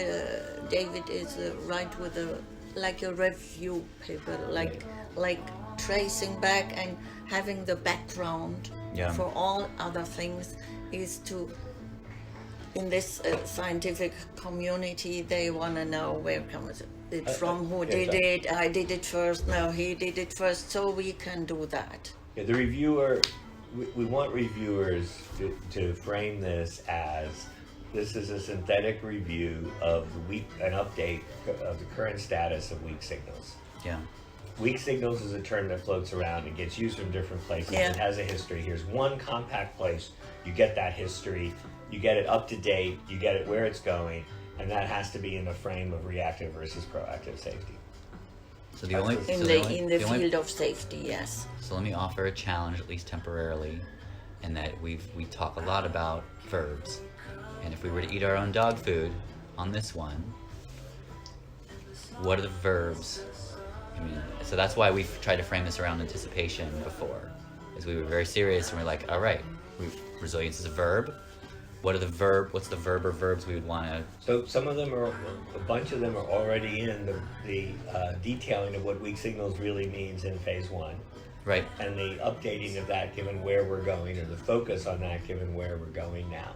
David is right with like a review paper, like tracing back and having the background for all other things is to. In this scientific community, they want to know where comes it from, who did it, I did it first, no, he did it first, so we can do that. Yeah, the reviewer, we want reviewers to frame this as this is a synthetic review of an update of the current status of weak signals. Yeah. Weak signals is a term that floats around and gets used from different places. Yeah. It has a history. Here's one compact place. You get that history. You get it up to date. You get it where it's going, and that has to be in the frame of reactive versus proactive safety. So the only In the field of safety, yes. So let me offer a challenge, at least temporarily, in that we talk a lot about verbs, and if we were to eat our own dog food on this one, what are the verbs? I mean, so that's why we've tried to frame this around anticipation before, is we were very serious and we're like, all right, resilience is a verb. What's the verb or verbs we would want to? So some of them a bunch of them are already in the detailing of what weak signals really means in phase 1. Right. And the updating of that given where we're going, or the focus on that given where we're going now.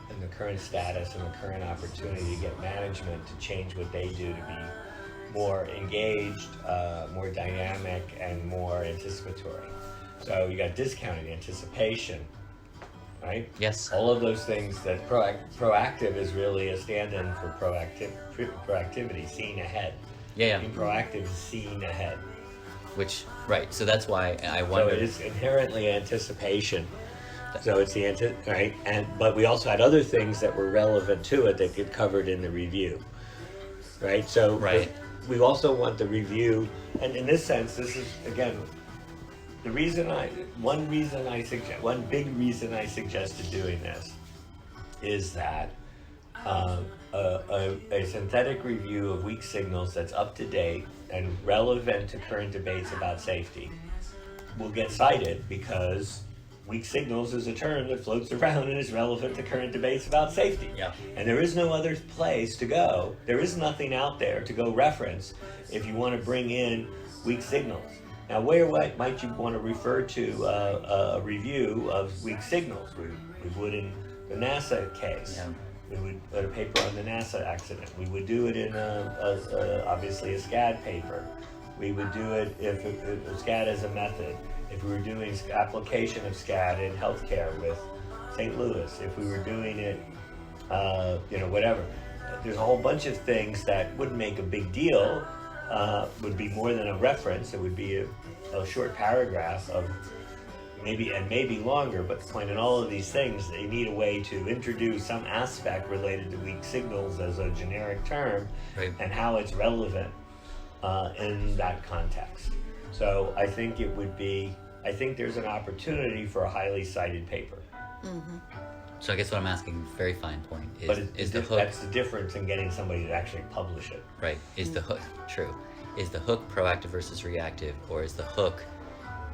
And the current status and the current opportunity to get management to change what they do to be more engaged, more dynamic, and more anticipatory. So you got discounting, anticipation, right? Yes. All of those things that proactive is really a stand-in for proactivity, seeing ahead. Yeah. Being proactive is seeing ahead. Which, right, so that's why I wonder. So it is inherently anticipation. So it's the right? But we also had other things that were relevant to it that get covered in the review, right? So we also want the review, and in this sense, this is, again, one big reason I suggested doing this is that a synthetic review of weak signals that's up to date and relevant to current debates about safety will get cited because weak signals is a term that floats around and is relevant to current debates about safety. Yeah. And there is no other place to go. There is nothing out there to go reference if you want to bring in weak signals. Now, where might you want to refer to a review of weak signals? We would in the NASA case. Yeah. We would put a paper on the NASA accident. We would do it in obviously a SCAD paper. We would do it if SCAD is a method. If we were doing application of SCAD in healthcare with St. Louis. If we were doing it, whatever. There's a whole bunch of things that wouldn't make a big deal. Would be more than a reference. It would be a short paragraph of maybe longer, but the point in all of these things, they need a way to introduce some aspect related to weak signals as a generic term, and how it's relevant in that context. So I think there's an opportunity for a highly cited paper. Mm-hmm. So I guess what I'm asking, very fine point, is the hook. That's the difference in getting somebody to actually publish it. Right. Is the hook true? Is the hook proactive versus reactive, or is the hook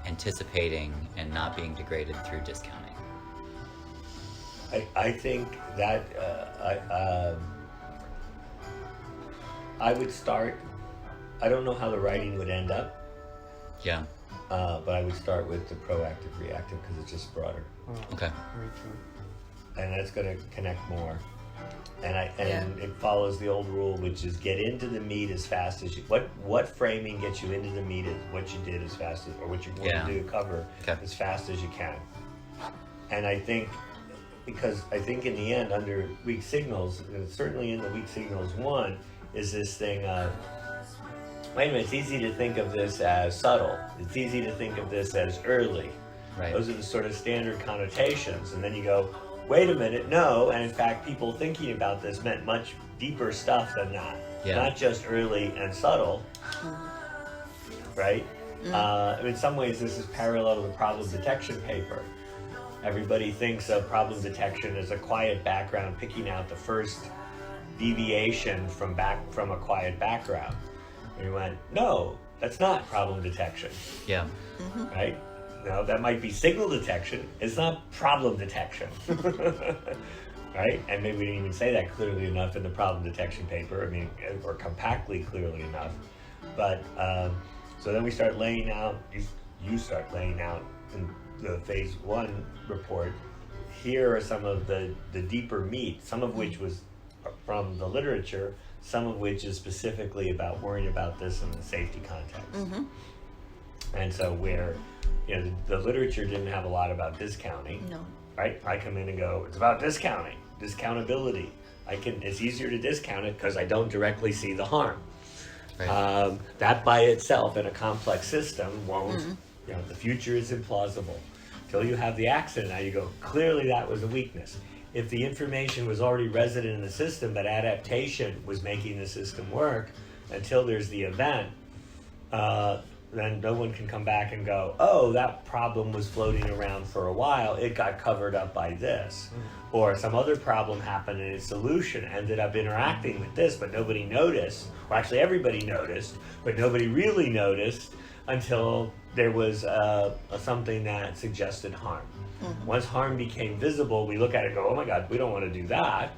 anticipating and not being degraded through discounting? I think that I would start. I don't know how the writing would end up. Yeah. But I would start with the proactive reactive because it's just broader. Okay. Very true. And that's going to connect more. And it follows the old rule, which is get into the meat as fast as you. What framing gets you into the meat is what you did as fast as, or what you want to do cover as fast as you can. And I think, because I think in the end, under weak signals, and certainly in the weak signals one, is this thing of, wait a minute, it's easy to think of this as subtle. It's easy to think of this as early. Right. Those are the sort of standard connotations. And then you go, wait a minute, no. And in fact, people thinking about this meant much deeper stuff than that. Yeah. Not just early and subtle, right? In some ways, this is parallel to the problem detection paper. everybody thinks of problem detection as a quiet background, picking out the first deviation from a quiet background. And we went, no, that's not problem detection. Yeah. Right? No, that might be signal detection. It's not problem detection. Right? And maybe we didn't even say that clearly enough in the problem detection paper. I mean, or compactly clearly enough. But so then we start laying out, you start laying out in the phase 1 report. Here are some of the deeper meat, some of which was from the literature, some of which is specifically about worrying about this in the safety context. And so where, the literature didn't have a lot about discounting. No. Right? I come in and go, it's about discounting, discountability. It's easier to discount it because I don't directly see the harm. Right. That by itself in a complex system won't, the future is implausible. Till you have the accident, now you go, clearly that was a weakness. If the information was already resident in the system, but adaptation was making the system work, until there's the event, then no one can come back and go, oh, that problem was floating around for a while, it got covered up by this. Or some other problem happened and its solution ended up interacting with this, but nobody noticed. Or actually everybody noticed, but nobody really noticed until there was something that suggested harm. Once harm became visible, we look at it and go, oh my God, we don't want to do that.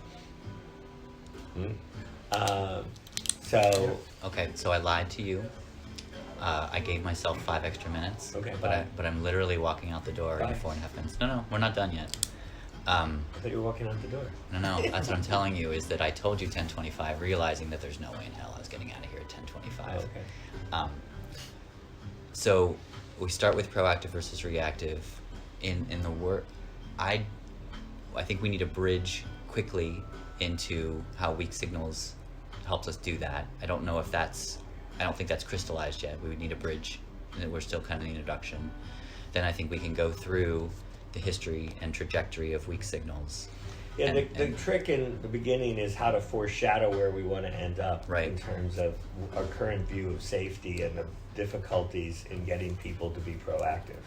Okay, so I lied to you. I gave myself 5 extra minutes. Okay, but I'm literally walking out the door in 4.5 minutes. No, we're not done yet. I thought you were walking out the door. No, that's what I'm telling you, is that I told you 10:25, realizing that there's no way in hell I was getting out of here at 10:25. Okay. So we start with proactive versus reactive. In the work, I think we need a bridge quickly into how weak signals helps us do that. I don't think that's crystallized yet. We would need a bridge. We're still kind of in the introduction. Then I think we can go through the history and trajectory of weak signals. Yeah, the trick in the beginning is how to foreshadow where we want to end up, right, in terms of our current view of safety and the difficulties in getting people to be proactive.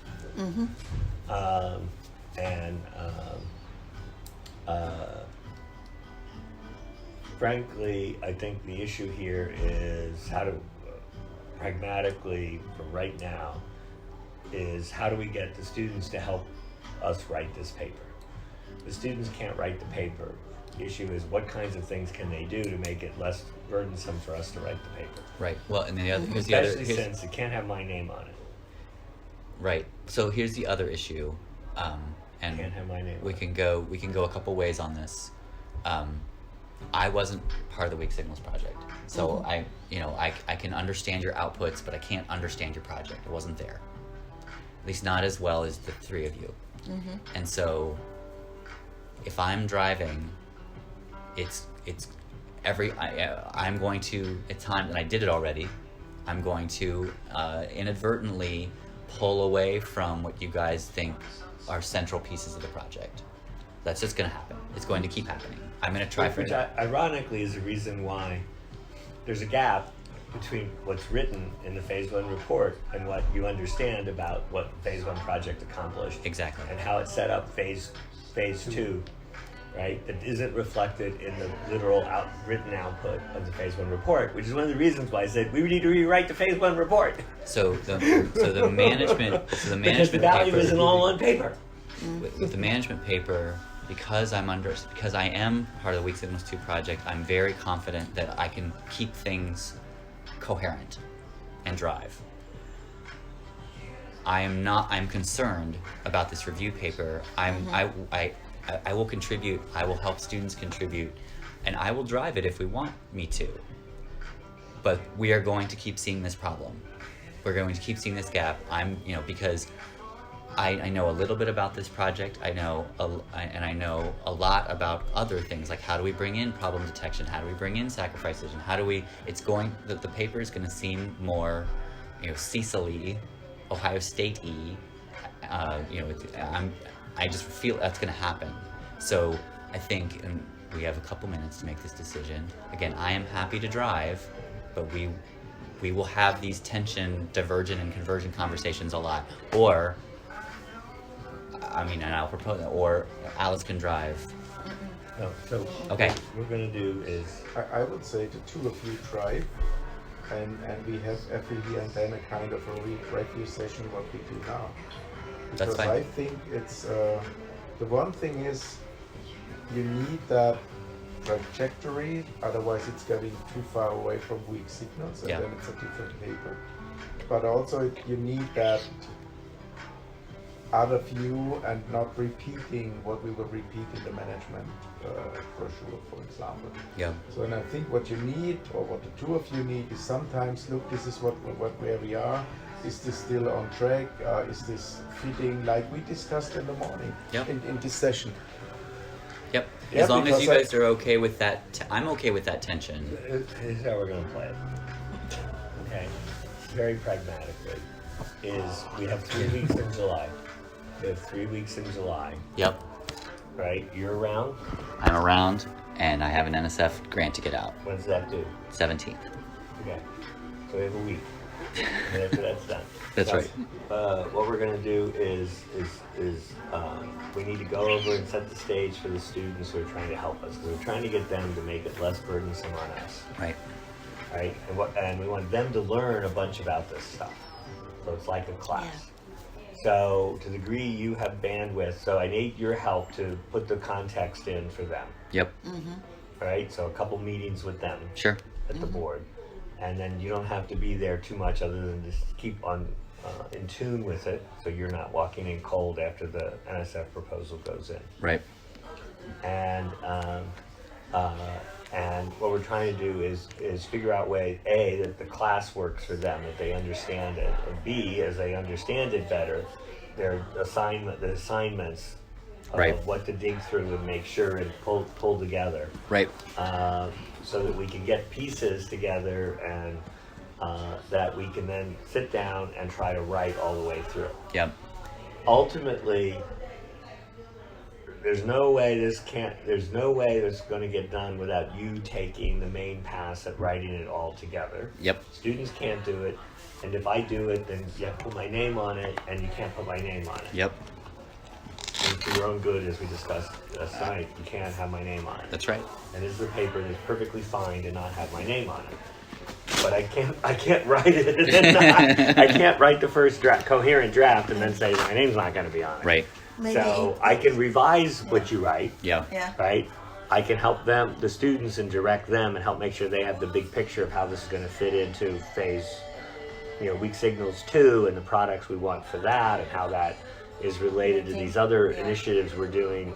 Frankly, I think the issue here is how to, pragmatically, for right now, is how do we get the students to help us write this paper? The students can't write the paper. The issue is what kinds of things can they do to make it less burdensome for us to write the paper. Right. Well, and the other, especially since it can't have my name on it. Right. So here's the other issue, and can't have my name. We can go a couple ways on this. I wasn't part of the Weak Signals project, so I can understand your outputs, but I can't understand your project. I wasn't there, at least not as well as the 3 of you. And so, if I'm driving, I'm going to, at times, and I did it already, I'm going to inadvertently pull away from what you guys think are central pieces of the project. That's just going to happen. It's going to keep happening. I'm going to try for it. Which ironically is the reason why there's a gap between what's written in the Phase 1 report and what you understand about what the Phase 1 project accomplished. Exactly. And how it set up Phase 2, right? That isn't reflected in the literal written output of the Phase 1 report, which is one of the reasons why I said we need to rewrite the Phase 1 report. So the management because the value paper, isn't all on paper. With the management paper, because I am part of the Weak Signals 2 project, I'm very confident that I can keep things coherent and drive. I'm concerned about this review paper. I will contribute, I will help students contribute, and I will drive it if we want me to. But we are going to keep seeing this problem. We're going to keep seeing this gap. Because I know a little bit about this project. I know a lot about other things, like how do we bring in problem detection? How do we bring in sacrifices? And how do we? The paper is going to seem more, Cecil-y, Ohio State-y. I just feel that's going to happen. So I think, and we have a couple minutes to make this decision. Again, I am happy to drive, but we will have these tension, divergent, and convergent conversations a lot. Or and I'll propose it, or Alice can drive. No, so Okay. what we're gonna do is I would say the two of you drive, and we have every here and then a kind of a review session what we do now. That's Because fine. I think it's the one thing is you need that trajectory, otherwise it's getting too far away from weak signals, and Yeah. then it's a different paper. But also you need that other view and not repeating what we will repeat in the management brochure, for example. Yeah. So, and I think what you need, or what the two of you need, is sometimes look. This is where we are. Is this still on track? Is this fitting, like we discussed in the morning? Yep. In this session. Yep. Yeah, As long as because you guys are okay with that, I'm okay with that tension. here's how we're gonna play it. Okay, very pragmatically, is we have 3 weeks in July. We have 3 weeks in July, Yep. right? You're around. I'm around, and I have an NSF grant to get out. When's that due? 17th. Okay, so we have a week. And after that's done. That's right. What we're gonna do is we need to go over and set the stage for the students who are trying to help us. We're trying to get them to make it less burdensome on us, Right. right? And we want them to learn a bunch about this stuff. So it's like a class. So to the degree you have bandwidth, so I need your help to put the context in for them. Yep. All right, so a couple meetings with them Sure. at the board, and then you don't have to be there too much other than just keep on in tune with it, so you're not walking in cold after the NSF proposal goes in. Right. And what we're trying to do is figure out way A, that the class works for them, that they understand it, and B, as they understand it better, the assignments of Right. what to dig through and make sure and pull together, Right. so that we can get pieces together and that we can then sit down and try to write all the way through. Yep. Ultimately, there's no way this going to get done without you taking the main pass at writing it all together. Yep. Students can't do it, and if I do it, then you have to put my name on it, and you can't put my name on it. Yep. And for your own good, as we discussed last night, you can't have my name on it. That's right. And this is a paper that's perfectly fine to not have my name on it. But I can't write it. And I can't write the first coherent draft and then say my name's not going to be on it. Right. Maybe So I can revise what you write, Yeah. Yeah. right? I can help them, the students, and direct them and help make sure they have the big picture of how this is going to fit into phase, weak signals 2 and the products we want for that, and how that is related to these other initiatives we're doing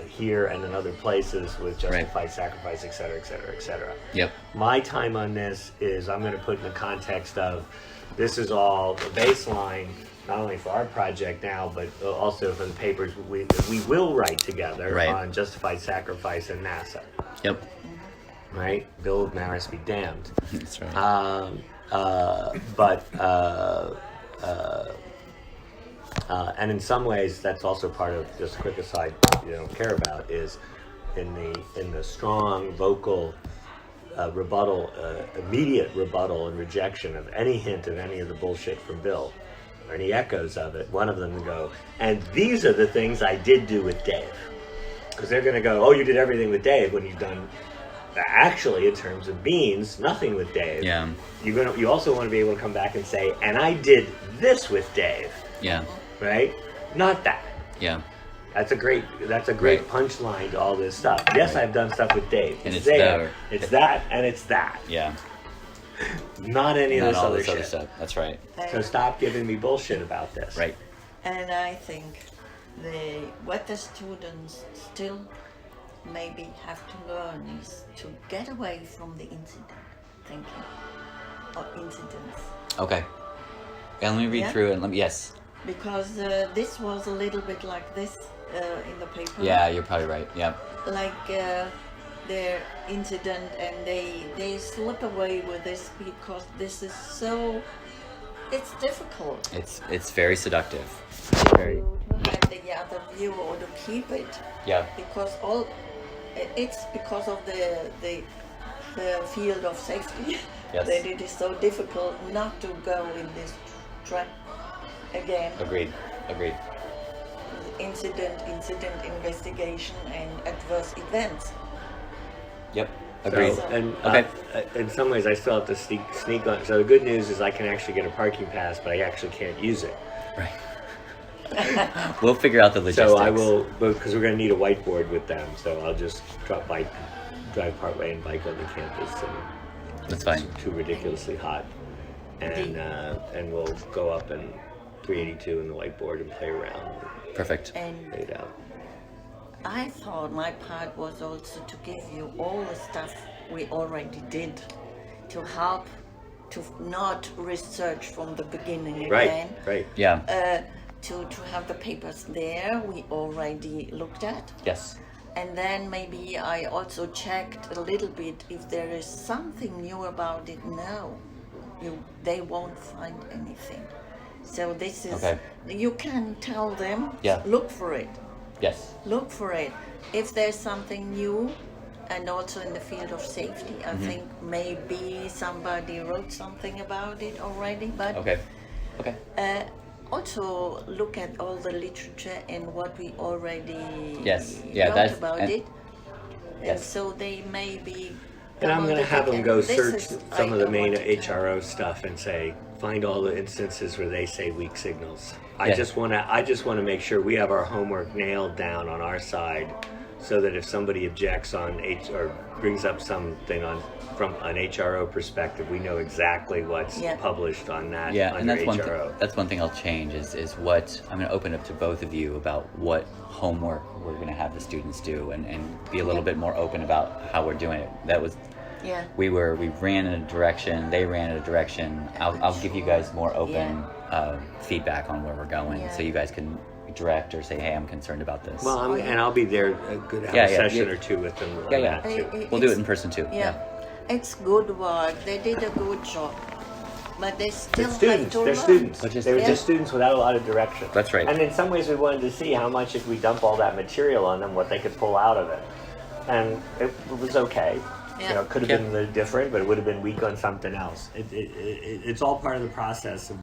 here and in other places with justified sacrifice, et cetera, et cetera, et cetera. Yep. My time on this is I'm going to put in the context of this is all the baseline, not only for our project now, but also for the papers we will write together Right. on justified sacrifice and NASA. Yep. Right? Bill of Maris be damned. That's right. And in some ways, that's also part of, just a quick aside, you don't care about, is in the strong vocal rebuttal, immediate rebuttal and rejection of any hint of any of the bullshit from Bill, or any echoes of it. One of them will go, and these are the things I did do with Dave, because they're going to go, oh, you did everything with Dave when you've done. Actually, in terms of beans, nothing with Dave. Yeah. You also want to be able to come back and say, and I did this with Dave. Yeah. Right? Not that. Yeah. That's a great Right. punchline to all this stuff. Yes, I've done stuff with Dave. And it's there. there. It's that, and it's that. Yeah. Not any of Not this all other this shit. other stuff. That's right. So stop giving me bullshit about this. Right. And I think what the students still maybe have to learn is to get away from the incident thinking or incidents. Okay. Yeah, let me read Yeah? through it. Yes. Because this was a little bit like this in the paper. Yeah, you're probably right. Yep. Like their incident, and they slip away with this because this is so. It's difficult. It's very seductive. Very. To have the other view or to keep it. Yeah. Because it's because of the field of safety Yes. that it is so difficult not to go in this track again. Agreed. incident investigation, and adverse events. Yep. Agreed. So, and Okay. in some ways, I still have to sneak on. So the good news is I can actually get a parking pass, but I actually can't use it. Right. We'll figure out the logistics. So I will, because we're going to need a whiteboard with them. So I'll just drive part way and bike on the campus. And That's fine. It's too ridiculously hot, and we'll go up in 382 in the whiteboard and play around. Perfect. And Lay it out. I thought my part was also to give you all the stuff we already did, to help to not research from the beginning again. Right. Yeah. To have the papers there we already looked at. Yes. And then maybe I also checked a little bit if there is something new about it. No, they won't find anything. So this is, Okay. you can tell them, Yeah. look for it. Yes. Look for it. If there's something new, and also in the field of safety, I think maybe somebody wrote something about it already, but Okay. Okay. also look at all the literature and what we already Yes. Yeah, wrote that's- about and- it. And Yes. so they may be. And I'm going to have them go search some of the main HRO HRO stuff and say, find all the instances where they say weak signals. I Yeah. just want to make sure we have our homework nailed down on our side, so that if somebody objects on or brings up something from an HRO perspective, we know exactly what's Yeah. published on that. Yeah, under and that's HRO. that's one thing I'll change is what I'm going to open up to both of you about what homework we're going to have the students do, and be a little bit more open about how we're doing it. That was Yeah. we ran in a direction, they ran in a direction. I'll give you guys more open feedback on where we're going, Yeah. so you guys can direct or say, hey, I'm concerned about this. Well, and I'll be there. Could have a session or two with them. On Yeah. that too. We'll do it in person too. Yeah. It's good work. They did a good job, but they still They're students. have to They're learn. students. Which is- They were Yeah. just students without a lot of direction. That's right. And in some ways, we wanted to see how much, if we dump all that material on them, what they could pull out of it. And it was okay. Yeah. You know, it could have been a little different, but it would have been weak on something else. It's all part of the process of